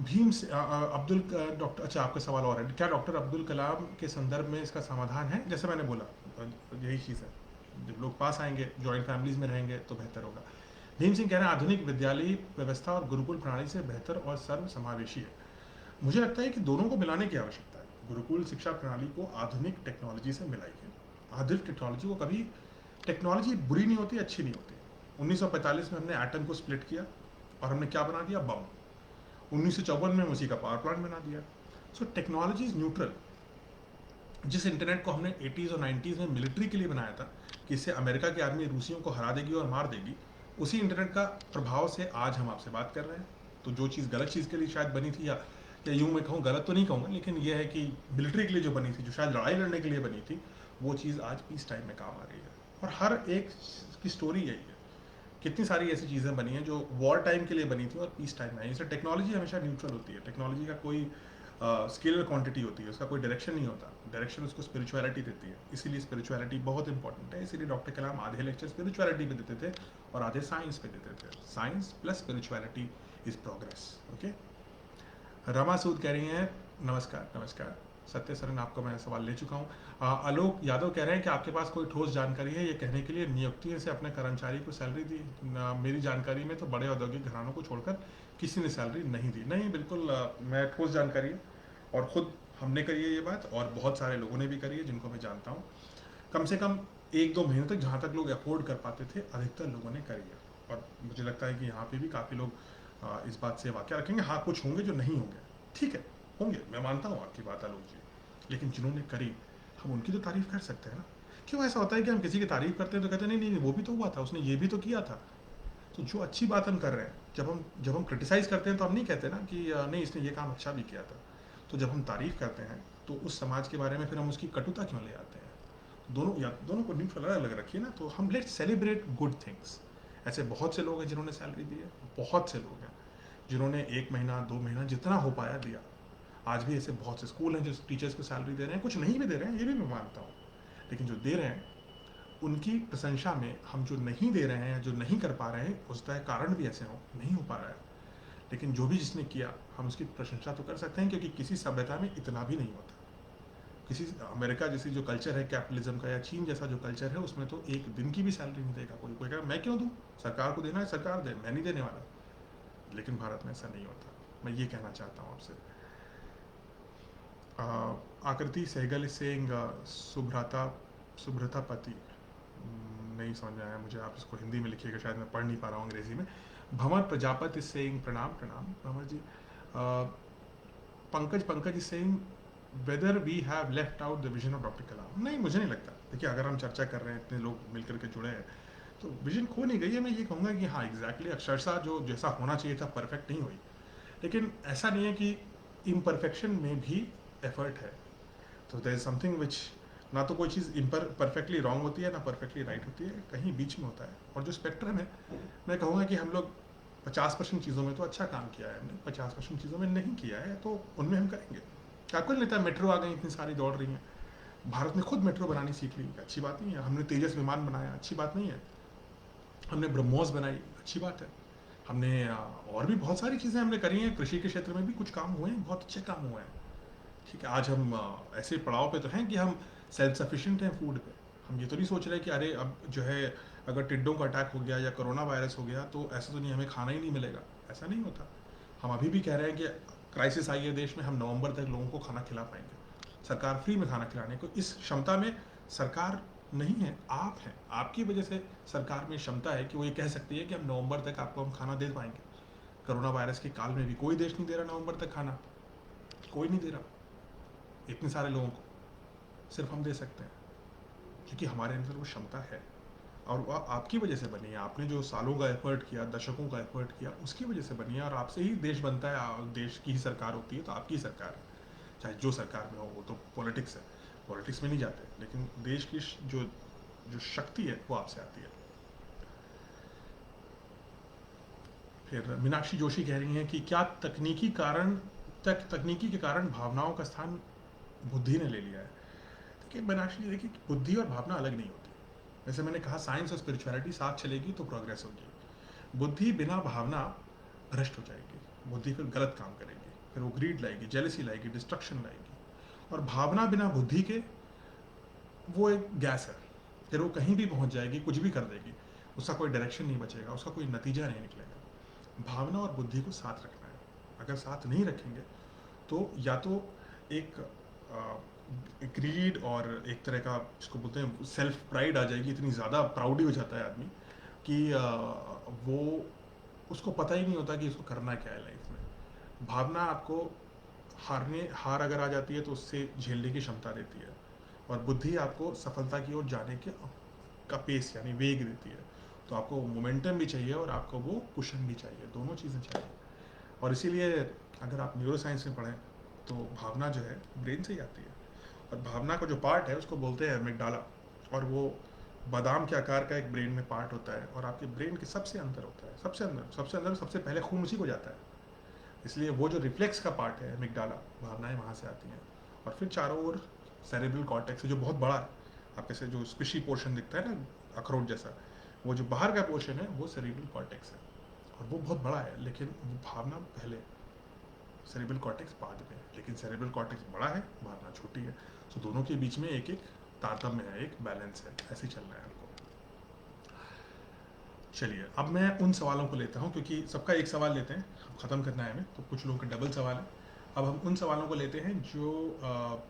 भीम से अब्दुल डॉक्टर, अच्छा आपका सवाल और है, क्या डॉक्टर अब्दुल कलाम के संदर्भ में इसका समाधान है? जैसे मैंने बोला, यही चीज़ है, जब लोग पास आएंगे, जॉइंट फैमिलीज में रहेंगे तो बेहतर होगा। भीम सिंह कह रहे हैं आधुनिक विद्यालयी व्यवस्था और गुरुकुल प्रणाली से बेहतर और सर्व समावेशी है। मुझे लगता है कि दोनों को मिलाने की आवश्यकता है। गुरुकुल शिक्षा प्रणाली को आधुनिक टेक्नोलॉजी से मिलाइए। आधुनिक टेक्नोलॉजी को कभी, टेक्नोलॉजी बुरी नहीं होती, अच्छी नहीं होती। 1945 में हमने एटम को स्प्लिट किया और हमने क्या बना दिया? बम। 1954 में उसी का पावर प्लांट बना दिया। So technology is neutral. जिस इंटरनेट को हमने 80s और 90s में मिलिट्री के लिए बनाया था कि इससे अमेरिका की आर्मी रूसियों को हरा देगी और मार देगी, उसी इंटरनेट का प्रभाव से आज हम आपसे बात कर रहे हैं। तो जो चीज़ गलत चीज़ के लिए शायद बनी थी, या यूँ मैं कहूँ, गलत तो नहीं कहूँगा, लेकिन यह है कि मिलिट्री के लिए जो बनी थी, जो शायद लड़ाई लड़ने के लिए बनी थी, वो चीज़ आज पीस टाइम में काम आ रही है। और हर एक की स्टोरी यही है। कितनी सारी ऐसी चीज़ें बनी हैं जो वॉर टाइम के लिए बनी थी और पीस टाइम में आई। इसलिए टेक्नोलॉजी हमेशा न्यूट्रल होती है। टेक्नोलॉजी का कोई स्केलर क्वांटिटी होती है, उसका कोई डायरेक्शन नहीं होता। डायरेक्शन उसको स्पिरिचुअलिटी देती है, इसीलिए स्पिरिचुअलिटी बहुत इंपॉर्टेंट है। इसीलिए डॉक्टर कलाम आधे लेक्चर स्पिरिचुअलिटी पे देते थे और आधे साइंस पे देते थे। Science plus spirituality is progress. Okay, Rama Sood कह रही हैं नमस्कार। नमस्कार सत्य सरन, आपको मैं सवाल ले चुका हूँ। आलोक यादव कह रहे हैं कि आपके पास कोई ठोस जानकारी है ये कहने के लिए नियुक्ति से अपने कर्मचारी को सैलरी दी? मेरी जानकारी में तो बड़े औद्योगिक घरानों को छोड़कर किसी ने सैलरी नहीं दी। नहीं, बिल्कुल मैं ठोस जानकारी है और ख़ुद हमने करी है ये बात और बहुत सारे लोगों ने भी करी है जिनको मैं जानता हूँ। कम से कम 1-2 महीने तक जहाँ तक लोग अफोर्ड कर पाते थे, अधिकतर लोगों ने करी है। और मुझे लगता है कि यहाँ पे भी काफ़ी लोग इस बात से वाक़या रखेंगे। हाँ, कुछ होंगे जो नहीं होंगे, ठीक है, होंगे, मैं मानता हूँ आपकी बात आलोक जी, लेकिन जिन्होंने करी हम उनकी तो तारीफ़ कर सकते हैं ना। क्यों ऐसा होता है कि हम किसी की तारीफ़ करते हैं तो कहते हैं नहीं नहीं वो भी तो हुआ था, उसने ये भी तो किया था। तो जो अच्छी बात हम कर रहे हैं, जब हम क्रिटिसाइज़ करते हैं तो हम नहीं कहते ना कि नहीं इसने ये काम अच्छा भी किया था। तो जब हम तारीफ़ करते हैं तो उस समाज के बारे में फिर हम उसकी कटुता क्यों ले आते हैं? दोनों को न्यूट्रल अलग अलग रखिए ना, तो हम लेट्स सेलिब्रेट गुड थिंग्स। ऐसे बहुत से लोग हैं जिन्होंने सैलरी दी है, बहुत से लोग हैं जिन्होंने 1 महीना 2 महीना जितना हो पाया दिया। आज भी ऐसे बहुत से स्कूल हैं जो टीचर्स को सैलरी दे रहे हैं, कुछ नहीं भी दे रहे हैं, ये भी मैं मानता हूँ, लेकिन जो दे रहे हैं उनकी प्रशंसा में हम जो नहीं दे रहे हैं, जो नहीं कर पा रहे हैं, उसका कारण भी ऐसे हो नहीं हो पा रहा है, लेकिन जो भी जिसने किया हम उसकी प्रशंसा तो कर सकते हैं, क्योंकि किसी सभ्यता में इतना भी नहीं होता। किसी अमेरिका जैसी जो कल्चर है कैपिटलिज्म का, या चीन जैसा जो कल्चर है, उसमें तो एक दिन की भी सैलरी नहीं देगा कोई। कहेगा मैं क्यों दूँ, सरकार को देना है सरकार दे, मैं नहीं देने वाला। लेकिन भारत में ऐसा नहीं होता। मैं ये कहना चाहता हूँ आपसे। आकृति सहगल इज सेइंग सुभ्रता पति, नहीं समझ में आया मुझे, आप इसको हिंदी में लिखिएगा, शायद मैं पढ़ नहीं पा रहा हूँ अंग्रेजी में। भंवर प्रजापति इज सेइंग प्रणाम प्रणाम Bhanwar ji. Pankaj is saying whether we have left out the vision of doctor Kalam. नहीं, मुझे नहीं लगता। देखिए, अगर हम चर्चा कर रहे हैं, इतने लोग मिलकर के जुड़े हैं, तो विजन खो नहीं गई है। मैं ये कहूँगा कि हाँ एग्जैक्टली अक्षरशः जो जैसा होना चाहिए था परफेक्ट नहीं हुई, लेकिन ऐसा नहीं है कि इम्परफेक्शन में भी एफर्ट है। तो देयर इज समथिंग विच, ना तो कोई चीज़ परफेक्टली रॉन्ग होती है, ना परफेक्टली राइट होती है, कहीं बीच में होता है। और जो स्पेक्ट्रम है, मैं कहूँगा कि हम लोग 50% चीज़ों में तो अच्छा काम किया है हमने, 50% चीज़ों में नहीं किया है, तो उनमें हम करेंगे। आपको नहीं लगता मेट्रो आ गई, इतनी सारी दौड़ रही हैं, भारत ने खुद मेट्रो बनानी सीख ली, अच्छी बात नहीं है। हमने तेजस विमान बनाया, अच्छी बात नहीं है। हमने ब्रह्मोस बनाई, अच्छी बात है। हमने और भी बहुत सारी चीज़ें हमने करी हैं। कृषि के क्षेत्र में भी कुछ काम हुए हैं, बहुत अच्छे काम हुए हैं। ठीक है, आज हम ऐसे पड़ाव पे तो हैं कि हम सेल्फ सफिशिएंट हैं फूड पे। हम ये तो नहीं सोच रहे कि अरे अब जो है अगर टिड्डों का अटैक हो गया या कोरोना वायरस हो गया तो ऐसा तो नहीं हमें खाना ही नहीं मिलेगा, ऐसा नहीं होता। हम अभी भी कह रहे हैं कि क्राइसिस आई है देश में, हम नवंबर तक लोगों को खाना खिला पाएंगे। सरकार फ्री में खाना खिलाने को, इस क्षमता में सरकार नहीं है, आप हैं। आपकी वजह से सरकार में क्षमता है कि वो ये कह सकती है कि हम नवंबर तक आपको हम खाना दे पाएंगे। कोरोना वायरस के काल में भी कोई देश नहीं दे रहा नवंबर तक खाना, कोई नहीं दे रहा इतने सारे लोगों को, सिर्फ हम दे सकते हैं क्योंकि हमारे अंदर वो क्षमता है। और वह आपकी वजह से बनी है। आपने जो सालों का एफर्ट किया, दशकों का एफर्ट किया, उसकी वजह से बनी है। और आपसे ही देश बनता है, देश की ही सरकार होती है, तो आपकी सरकार है, चाहे जो सरकार में हो। वो तो पॉलिटिक्स है, पॉलिटिक्स में नहीं जाते, लेकिन देश की जो जो शक्ति है वो आपसे आती है। फिर मीनाक्षी जोशी कह रही हैं कि क्या तकनीकी के कारण भावनाओं का स्थान बुद्धि ने ले लिया है। देखिए मीनाक्षी जी, देखिए बुद्धि और भावना अलग नहीं होती। जैसे मैंने कहा, साइंस और स्पिरिचुअलिटी साथ चलेगी तो प्रोग्रेस होगी। बुद्धि बिना भावना भ्रष्ट हो जाएगी। बुद्धि फिर गलत काम करेगी, फिर वो ग्रीड लाएगी, जेलसी लाएगी, डिस्ट्रक्शन लाएगी। और भावना बिना बुद्धि के वो एक गैस है, फिर वो कहीं भी पहुंच जाएगी, कुछ भी कर देगी, उसका कोई डायरेक्शन नहीं बचेगा, उसका कोई नतीजा नहीं निकलेगा। भावना और बुद्धि को साथ रखना है। अगर साथ नहीं रखेंगे तो या तो एक ग्रीड और एक तरह का जिसको बोलते हैं सेल्फ प्राइड आ जाएगी, इतनी ज़्यादा प्राउडी हो जाता है आदमी कि वो उसको पता ही नहीं होता कि इसको करना क्या है लाइफ में। भावना आपको हार अगर आ जाती है तो उससे झेलने की क्षमता देती है, और बुद्धि आपको सफलता की ओर जाने के का पेस यानी वेग देती है। तो आपको मोमेंटम भी चाहिए और आपको वो कुशन भी चाहिए, दोनों चीज़ें चाहिए। और इसीलिए अगर आप न्यूरो साइंस में पढ़ें तो भावना जो है ब्रेन से ही आती है, और भावना का जो पार्ट है उसको बोलते हैं एमिगडाला, और वो बादाम के आकार का एक ब्रेन में पार्ट होता है, और आपके ब्रेन के सबसे अंदर होता है, सबसे अंदर सबसे पहले खून उसी को जाता है। इसलिए वो जो रिफ्लेक्स का पार्ट है एमिगडाला, भावनाएं वहाँ से आती हैं। और फिर चारों ओर सेरेब्रल कॉर्टेक्स है जो बहुत बड़ा है, आपके से जो स्क्विशी पोर्शन दिखता है ना अखरोट जैसा, वो जो बाहर का पोर्शन है वो सेरेब्रल कॉर्टेक्स है, और वो बहुत बड़ा है। लेकिन वो भावना पहले, सेरेब्रल कॉर्टेक्स बाद में। लेकिन सेरेब्रल कॉर्टेक्स बड़ा है, भावना छोटी है, तो दोनों के बीच में एक एक तारतम्य है, एक बैलेंस है, ऐसे ही चलना है हमको। चलिए अब मैं उन सवालों को लेता हूँ, क्योंकि सबका एक सवाल लेते हैं, ख़त्म करना है हमें, तो कुछ लोगों के डबल सवाल है। अब हम उन सवालों को लेते हैं जो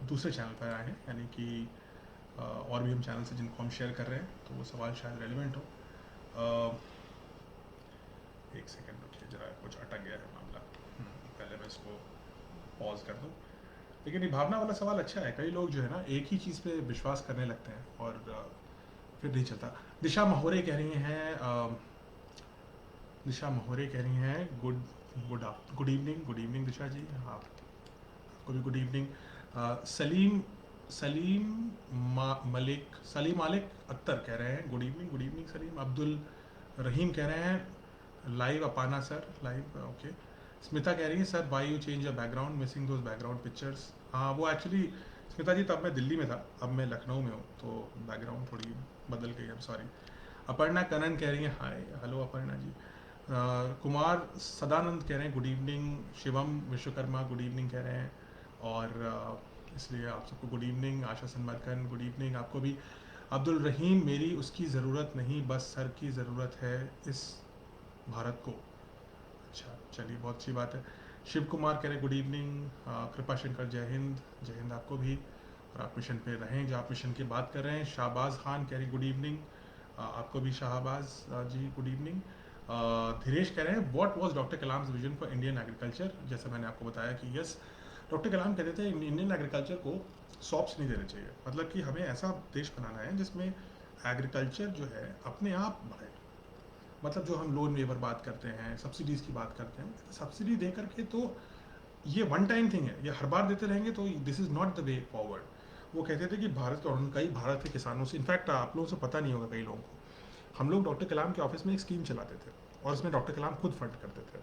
दूसरे चैनल पर आए हैं, यानी कि और भी हम चैनल से जिनको हम शेयर कर रहे हैं, तो वो सवाल शायद रेलिवेंट हो। एक सेकेंड रुकिए जरा, कुछ अटक गया है मामला, पहले मैं इसको पॉज कर दूँ। लेकिन ये भावना वाला सवाल अच्छा है। कई लोग जो है ना एक ही चीज़ पे विश्वास करने लगते हैं और फिर नहीं चलता। दिशा महोरे कह रही हैं गुड इवनिंग दिशा जी, आपको भी गुड इवनिंग। सलीम सलीम मलिक सलीम मालिक अख्तर कह रहे हैं गुड इवनिंग सलीम। अब्दुल रहीम कह रहे हैं लाइव अपाना सर लाइव ओके। स्मिता कह रही है sir why you change your background missing those background pictures. हाँ वो एक्चुअली स्मिता जी तब मैं दिल्ली में था, अब मैं लखनऊ में हूँ तो बैकग्राउंड थोड़ी बदल गई, I am sorry. Aparna Kannan कह रही हैं हाय हेलो अपर्णा जी। कुमार सदानंद कह रहे हैं good evening. Shivam Vishwakarma good evening कह रहे हैं। और इसलिए आप सबको good evening. Asha Sanmarkan good evening आपको भी। अब्दुल रहीम मेरी उसकी ज़रूरत नहीं बस सर की ज़रूरत है इस भारत को। अच्छा चलिए बहुत अच्छी बात है। शिव कुमार कह रहे हैं गुड इवनिंग। कृपा शंकर जय हिंद आपको भी। और आप मिशन पे रहें जो आप मिशन की बात कर रहे हैं। शाहबाज खान कह रही गुड इवनिंग आपको भी शाहबाज जी गुड इवनिंग। धीरेश कह रहे हैं what was doctor Kalam vision for Indian agriculture. जैसे मैंने आपको बताया कि यस डॉक्टर कलाम कहते थे इंडियन एग्रीकल्चर को सॉप्स नहीं देने चाहिए, मतलब कि हमें ऐसा देश बनाना है जिसमें एग्रीकल्चर जो है अपने आप बढ़े। मतलब जो हम लोन वेवर बात करते हैं सब्सिडीज़ की बात करते हैं, सब्सिडी दे करके तो ये वन टाइम थिंग है, ये हर बार देते रहेंगे तो this is not the way forward. वो कहते थे कि भारत और कई भारत के किसानों से, इनफैक्ट आप लोगों से पता नहीं होगा कई लोगों को, हम लोग डॉक्टर कलाम के ऑफिस में एक स्कीम चलाते थे और उसमें डॉक्टर कलाम खुद फंड करते थे।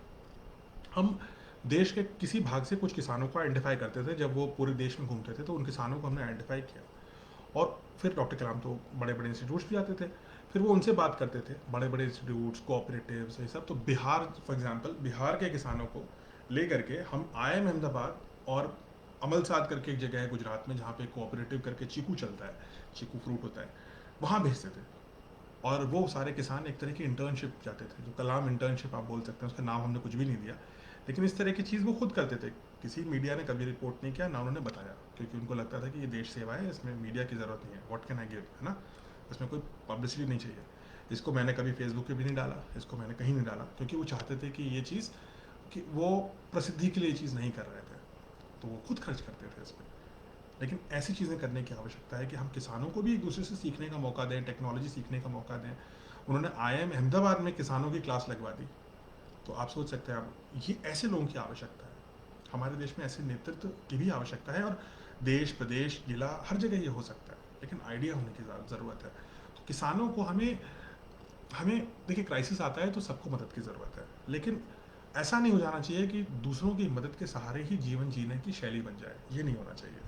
हम देश के किसी भाग से कुछ किसानों को आइडेंटिफाई करते थे, जब वो पूरे देश में घूमते थे तो उन किसानों को हमने आइडेंटिफाई किया और फिर डॉक्टर कलाम तो बड़े बड़े इंस्टीट्यूट्स भी आते थे, फिर वो उनसे बात करते थे, बड़े बड़े इंस्टीट्यूट्स कोऑपरेटिव्स ये सब। तो बिहार फॉर एग्जांपल बिहार के किसानों को ले करके हम IIM अहमदाबाद और अमलसाद करके एक जगह है गुजरात में जहाँ पे कोऑपरेटिव करके चीकू चलता है, चीकू फ्रूट होता है, वहाँ भेजते थे। और वो सारे किसान एक तरह की इंटर्नशिप जाते थे, जो कलाम इंटर्नशिप आप बोल सकते हैं, उसका नाम हमने कुछ भी नहीं दिया, लेकिन इस तरह की चीज़ वो खुद करते थे। किसी मीडिया ने कभी रिपोर्ट नहीं किया ना उन्होंने बताया, क्योंकि उनको लगता था कि ये देश सेवा है, इसमें मीडिया की ज़रूरत नहीं है, व्हाट कैन आई गिव, है ना, इसमें कोई पब्लिसिटी नहीं चाहिए। इसको मैंने कभी फेसबुक पे भी नहीं डाला, इसको मैंने कहीं नहीं डाला, क्योंकि वो चाहते थे कि ये चीज़ कि वो प्रसिद्धि के लिए ये चीज़ नहीं कर रहे थे, तो वो खुद खर्च करते थे इसमें। लेकिन ऐसी चीज़ें करने की आवश्यकता है कि हम किसानों को भी एक दूसरे से सीखने का मौका दें, टेक्नोलॉजी सीखने का मौका दें। उन्होंने IIM अहमदाबाद में किसानों की क्लास लगवा दी, तो आप सोच सकते हैं आप ये ऐसे लोगों की आवश्यकता है। हमारे देश में ऐसे नेतृत्व की भी आवश्यकता है, और देश प्रदेश जिला हर जगह ये हो सकता है, लेकिन आइडिया होने की ज़रूरत है। तो किसानों को हमें हमें देखिए क्राइसिस आता है तो सबको मदद की ज़रूरत है, लेकिन ऐसा नहीं हो जाना चाहिए कि दूसरों की मदद के सहारे ही जीवन जीने की शैली बन जाए, ये नहीं होना चाहिए।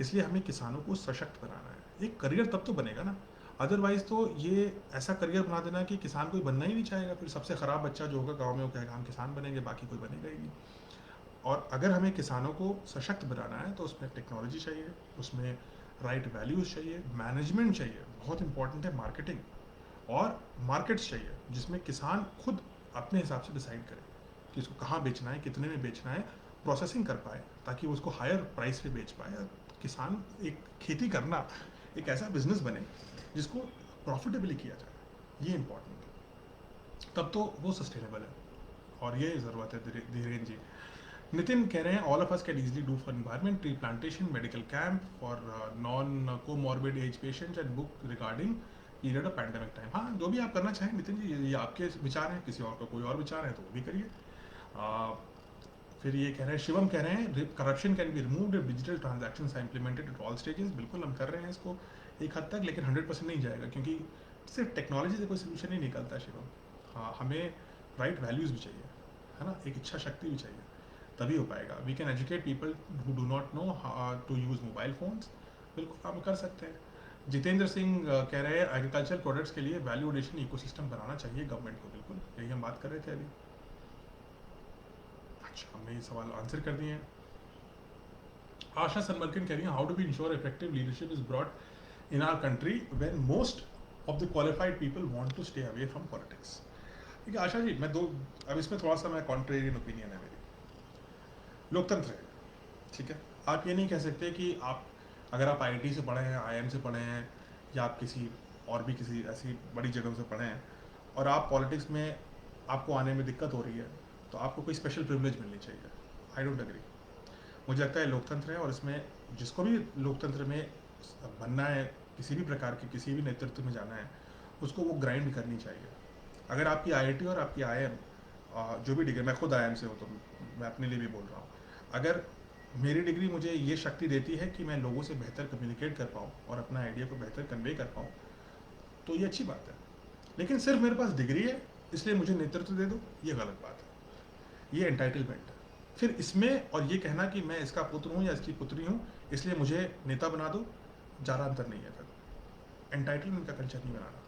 इसलिए हमें किसानों को सशक्त बनाना है, एक करियर तब तो बनेगा ना, अदरवाइज तो ये ऐसा करियर बना देना कि किसान कोई बनना ही नहीं चाहेगा, फिर सबसे ख़राब बच्चा जो होगा गांव में वो कहेगा हम किसान बनेंगे, बाकी कोई बनेगा ही नहीं। और अगर हमें किसानों को सशक्त बनाना है तो उसमें टेक्नोलॉजी चाहिए, उसमें राइट वैल्यूज़ चाहिए, मैनेजमेंट चाहिए, बहुत इंपॉर्टेंट है मार्केटिंग, और मार्केट्स चाहिए जिसमें किसान खुद अपने हिसाब से डिसाइड करे कि इसको कहाँ बेचना है, कितने में बेचना है, प्रोसेसिंग कर पाए ताकि वो उसको हायर प्राइस पे बेच पाए। किसान एक खेती करना एक ऐसा बिजनेस बने जिसको प्रॉफिटेबली किया जाए, ये इंपॉर्टेंट है, तब तो वो सस्टेनेबल है, और ये ज़रूरत है धीरेन्द्र जी। नितिन कह रहे हैं all of us can easily do for environment, tree plantation, medical camp for non comorbid age patients and book regarding period of pandemic time. हाँ जो भी आप करना चाहें नितिन जी, ये आपके विचार हैं, किसी और का कोई और विचार है तो वो भी करिए। फिर ये कह रहे हैं शिवम कह रहे हैं corruption can be removed if digital transaction are implemented at all stages. बिल्कुल हम कर रहे हैं इसको एक हद तक, लेकिन 100% नहीं जाएगा, क्योंकि सिर्फ टेक्नोलॉजी से कोई सोल्यूशन नहीं निकलता शिवम। हाँ हमें राइट वैल्यूज़ भी चाहिए, है ना, एक इच्छा शक्ति भी चाहिए, तभी हो पाएगा। We can educate people who do not know to use mobile phones, बिल्कुल हम कर सकते हैं। जितेंद्र सिंह कह रहे हैं एग्रीकल्चर प्रोडक्ट्स के लिए वैल्यू एडिशन इकोसिस्टम बनाना चाहिए गवर्नमेंट को, बिल्कुल यही हम बात कर रहे थे अभी। अच्छा हमने ये सवाल आंसर कर दिए हैं। आशा सनमरकन कह रही हैं how do we ensure effective leadership is brought in our country when most of the qualified people want to stay away from politics. ठीक है आशा जी, मैं अब इसमें थोड़ा सा मैं कॉन्ट्रेरियन ओपिनियन है मेरी। लोकतंत्र है, ठीक है, आप ये नहीं कह सकते कि आप अगर आप IIT से पढ़े हैं, IIM से पढ़े हैं, या आप किसी और भी किसी ऐसी बड़ी जगहों से पढ़े हैं और आप पॉलिटिक्स में आपको आने में दिक्कत हो रही है तो आपको कोई स्पेशल प्रिविलेज मिलनी चाहिए। I don't agree. मुझे लगता है लोकतंत्र है और इसमें जिसको भी लोकतंत्र में बनना है, किसी भी प्रकार के किसी भी नेतृत्व में जाना है, उसको वो ग्राइंड करनी चाहिए। अगर आपकी IIT और आपकी IIM जो भी डिग्री, मैं खुद IIM से हूँ तो मैं अपने लिए भी बोल रहा हूँ, अगर मेरी डिग्री मुझे ये शक्ति देती है कि मैं लोगों से बेहतर कम्युनिकेट कर पाऊँ और अपना आइडिया को बेहतर कन्वे कर पाऊँ, तो ये अच्छी बात है। लेकिन सिर्फ मेरे पास डिग्री है इसलिए मुझे नेतृत्व दे दो, ये गलत बात है, ये एंटाइटलमेंट है। फिर इसमें और ये कहना कि मैं इसका पुत्र हूँ या इसकी पुत्री हूँ इसलिए मुझे नेता बना दो, ज़्यादा अंतर नहीं है। फिर एंटाइटलमेंट का कल्चर नहीं बनाना।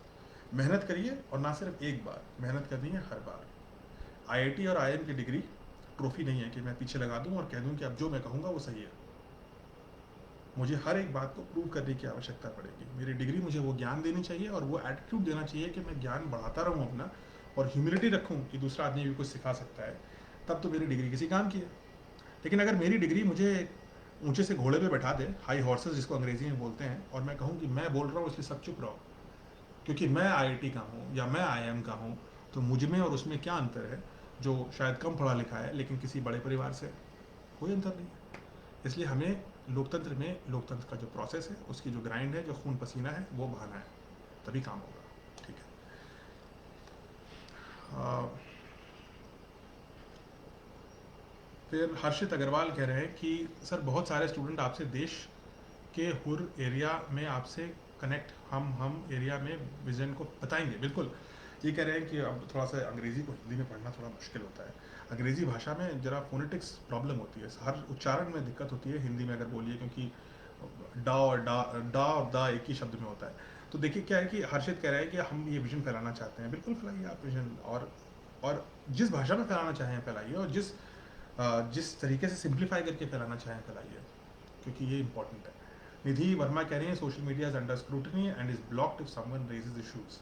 मेहनत करिए और ना सिर्फ एक बार, मेहनत करनी है हर बार। आईआईटी और आईआईएम की डिग्री ट्रॉफी नहीं है कि मैं पीछे लगा दूं और कह दूं कि अब जो मैं कहूँगा वो सही है। मुझे हर एक बात को प्रूव करने की आवश्यकता पड़ेगी। मेरी डिग्री मुझे वो ज्ञान देनी चाहिए और वो एटीट्यूड देना चाहिए कि मैं ज्ञान बढ़ाता रहूँ अपना, और ह्यूमिलिटी रखूँ कि दूसरा आदमी भी कुछ सिखा सकता है, तब तो मेरी डिग्री किसी काम की है। लेकिन अगर मेरी डिग्री मुझे ऊंचे से घोड़े पे बैठा दे, हाई हॉर्सेस जिसको अंग्रेजी में बोलते हैं, और मैं कहूँ कि मैं बोल रहा हूँ इसलिए सब चुप रहो क्योंकि मैं आईआईटी का हूँ या मैं आईआईएम का हूँ, तो मुझ में और उसमें क्या अंतर है जो शायद कम पढ़ा लिखा है लेकिन किसी बड़े परिवार से? कोई अंतर नहीं है। इसलिए हमें लोकतंत्र में, लोकतंत्र का जो प्रोसेस है, उसकी जो ग्राइंड है, जो खून पसीना है, वो बहाना है, तभी काम होगा। ठीक है। फिर हर्षित अग्रवाल कह रहे हैं कि सर बहुत सारे स्टूडेंट आपसे देश के हुर एरिया में आपसे कनेक्ट, हम एरिया में विजन को बताएंगे। बिल्कुल, ये कह रहे हैं कि अब थोड़ा सा अंग्रेज़ी को हिंदी में पढ़ना थोड़ा मुश्किल होता है। अंग्रेज़ी भाषा में ज़रा फोनेटिक्स प्रॉब्लम होती है, हर उच्चारण में दिक्कत होती है हिंदी में अगर बोलिए, क्योंकि डा और डा और दा एक ही शब्द में होता है। तो देखिए क्या है कि हर्षित कह रहे हैं कि हम ये विजन फैलाना चाहते हैं, बिल्कुल फैलाइए आप विजन, और जिस भाषा में फैलाना चाहें फैलाइए, और जिस तरीके से सिंप्लीफाई करके फैलाना चाहें फैलाइए, क्योंकि ये इंपॉर्टेंट है। निधि वर्मा कह रही है social media is under scrutiny and is blocked if someone raises issues.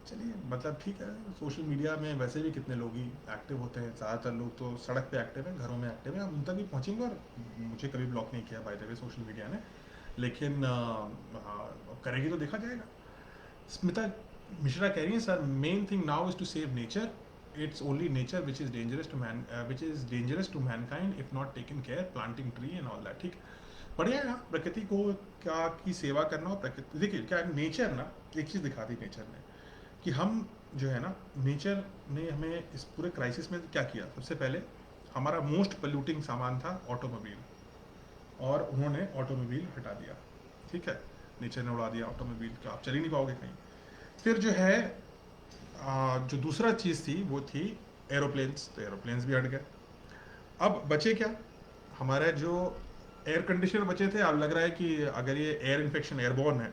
चलिए, मतलब ठीक है, सोशल मीडिया में वैसे भी कितने लोग ही एक्टिव होते हैं, ज़्यादातर लोग तो सड़क पे एक्टिव हैं, घरों में एक्टिव हैं, हम उन तक भी पहुँचेंगे। और मुझे कभी ब्लॉक नहीं किया by the way social media ने, लेकिन करेगी तो देखा जाएगा। स्मिता मिश्रा कह रही है sir main thing now is to save nature, it's only nature which is dangerous to mankind if not taken care, planting tree and all that। ठीक, बढ़िया है ना, प्रकृति को क्या की सेवा करना। और प्रकृति देखिए क्या नेचर ना, एक चीज़ दिखा दी नेचर ने कि हम जो है ना, नेचर ने हमें इस पूरे क्राइसिस में क्या किया। सबसे पहले हमारा मोस्ट पोल्यूटिंग सामान था ऑटोमोबाइल, और उन्होंने ऑटोमोबाइल हटा दिया। ठीक है, नेचर ने उड़ा दिया ऑटोमोबाइल, क्या आप चल ही नहीं पाओगे कहीं। फिर जो है जो दूसरा चीज़ थी वो थी एरोप्लेन्स, तो एरोप्लेन्स भी हट गए। अब बचे क्या, हमारे जो एयर कंडीशनर बचे थे। अब लग रहा है कि अगर ये एयर इन्फेक्शन एयरबॉर्न है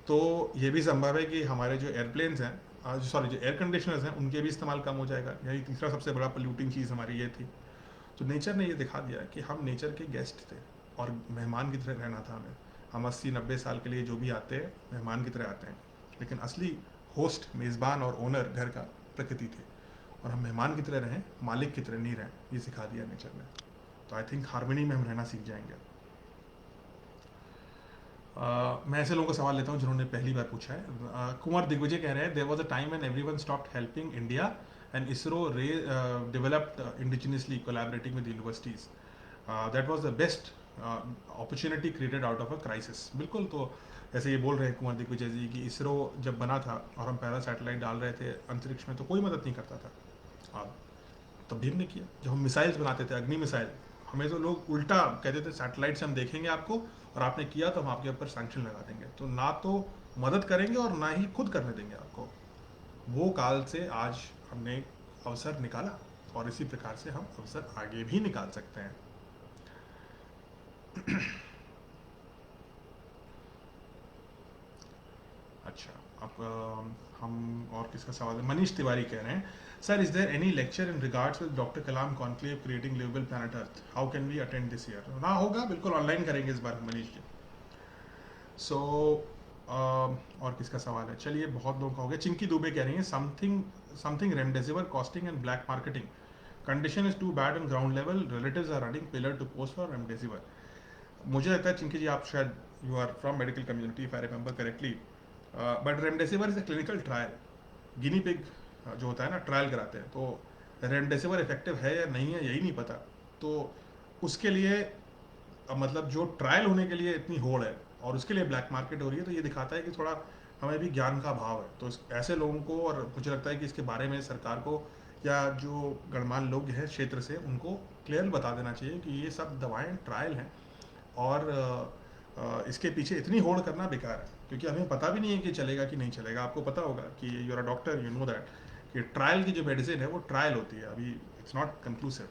तो ये भी संभव है कि हमारे जो एयरप्लेन्स हैं, सॉरी जो एयर कंडीशनर्स हैं, उनके भी इस्तेमाल कम हो जाएगा। यही तीसरा सबसे बड़ा पोल्यूटिंग चीज़ हमारी ये थी। तो नेचर ने ये दिखा दिया कि हम नेचर के गेस्ट थे और मेहमान की तरह रहना था हमें। हम 80-90 साल के लिए जो भी आते हैं मेहमान की तरह आते हैं, लेकिन असली होस्ट, मेज़बान और ओनर घर का प्रकृति थे, और हम मेहमान की तरह रहें, मालिक की तरह नहीं रहें, ये सिखा दिया नेचर ने। तो आई थिंक हार्मनी में हम रहना सीख जाएंगे। मैं ऐसे लोगों का सवाल लेता हूँ जिन्होंने पहली बार पूछा है। कुमार दिग्विजय कह रहे हैं there was a time when everyone stopped helping India and ISRO developed indigenously collaborating with universities, that was the best opportunity created out of a crisis. बिल्कुल, तो ऐसे ये बोल रहे हैं कुमार दिग्विजय जी कि इसरो जब बना था और हम पहला सैटेलाइट डाल रहे थे अंतरिक्ष में, तो कोई मदद नहीं करता था। हाँ, तब भी हमने किया। जब हम मिसाइल्स बनाते थे, अग्नि मिसाइल, हमें तो लोग उल्टा कहते थे सैटेलाइट से हम देखेंगे आपको, और आपने किया तो हम आपके ऊपर सैंक्शन लगा देंगे। तो ना तो मदद करेंगे और ना ही खुद करने देंगे आपको। वो काल से आज हमने अवसर निकाला, और इसी प्रकार से हम अवसर आगे भी निकाल सकते हैं। अच्छा, अब हम और किसका सवाल है। मनीष तिवारी कह रहे हैं sir is there any lecture in regards with doctor Kalam conclave creating livable planet earth, how can we attend this year? ना होगा, बिल्कुल ऑनलाइन करेंगे इस बार मनीष जी। सो और किसका सवाल है, चलिए बहुत लोग हो गए। चिंकी दुबे कह रही हैं something remdesivir costing and black marketing, condition is too bad on ground level, relatives are running pillar to post for remdesivir. मुझे लगता है चिंकी जी आप शायद you are from medical community if I remember correctly, but remdesivir is a clinical trial, guinea pig जो होता है ना, trial कराते हैं। तो रेमडेसिविर इफेक्टिव है या नहीं है यही नहीं पता, तो उसके लिए मतलब जो ट्रायल होने के लिए इतनी होड़ है और उसके लिए ब्लैक मार्केट हो रही है, तो ये दिखाता है कि थोड़ा हमें भी ज्ञान का अभाव है। तो ऐसे लोगों को, और मुझे लगता है कि इसके बारे में सरकार को या जो गणमान्य लोग हैं क्षेत्र से, उनको क्लियर बता देना चाहिए कि ये सब दवाएं ट्रायल हैं, और इसके पीछे इतनी होड़ करना बेकार है, क्योंकि हमें पता भी नहीं है कि चलेगा कि नहीं चलेगा। आपको पता होगा कि you are a doctor, you know that कि ट्रायल की जो मेडिसिन है वो ट्रायल होती है, अभी it's not conclusive.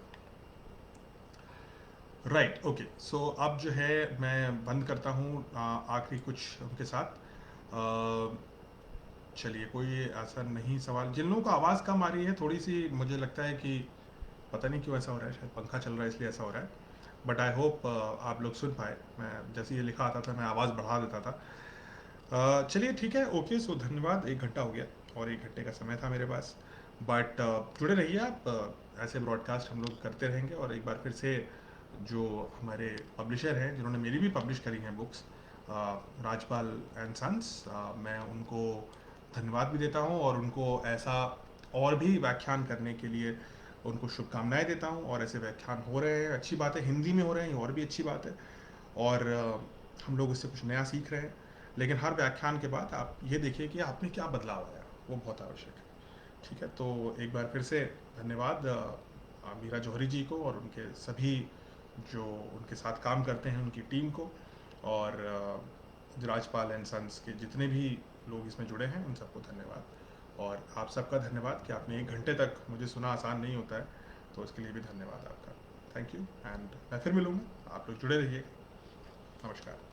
Right, okay, so अब जो है मैं बंद करता हूँ आखिरी कुछ उनके साथ। चलिए, कोई ऐसा नहीं सवाल। जिन लोगों को आवाज़ कम आ रही है थोड़ी सी, मुझे लगता है कि पता नहीं क्यों ऐसा हो रहा है, शायद पंखा चल रहा है इसलिए ऐसा हो रहा है, बट आई होप आप लोग सुन पाए। मैं जैसे ये लिखा आता था मैं आवाज़ बढ़ा देता था। चलिए ठीक है, ओके, सो धन्यवाद। 1 घंटा हो गया और 1 घंटे का समय था मेरे पास, बट जुड़े रहिए आप। ऐसे ब्रॉडकास्ट हम लोग करते रहेंगे। और एक बार फिर से जो हमारे पब्लिशर हैं जिन्होंने मेरी भी पब्लिश करी हैं बुक्स, राजपाल एंड सन्स, मैं उनको धन्यवाद भी देता हूँ, और उनको ऐसा और भी व्याख्यान करने के लिए उनको शुभकामनाएं देता हूँ। और ऐसे व्याख्यान हो रहे हैं, अच्छी बात है, हिंदी में हो रहे हैं, और भी अच्छी बात है। और हम लोग उससे कुछ नया सीख रहे हैं। लेकिन हर व्याख्यान के बाद आप ये देखिए कि आपने क्या बदलाव आया, वो बहुत आवश्यक है। ठीक है, तो एक बार फिर से धन्यवाद मीरा जौहरी जी को, और उनके सभी जो उनके साथ काम करते हैं उनकी टीम को, और राजपाल एंड सन्स के जितने भी लोग इसमें जुड़े हैं उन सबको धन्यवाद। और आप सबका धन्यवाद कि आपने 1 घंटे तक मुझे सुना, आसान नहीं होता है, तो उसके लिए भी धन्यवाद आपका। थैंक यू, एंड मैं फिर मिलूँगा, आप लोग जुड़े रहिए। नमस्कार।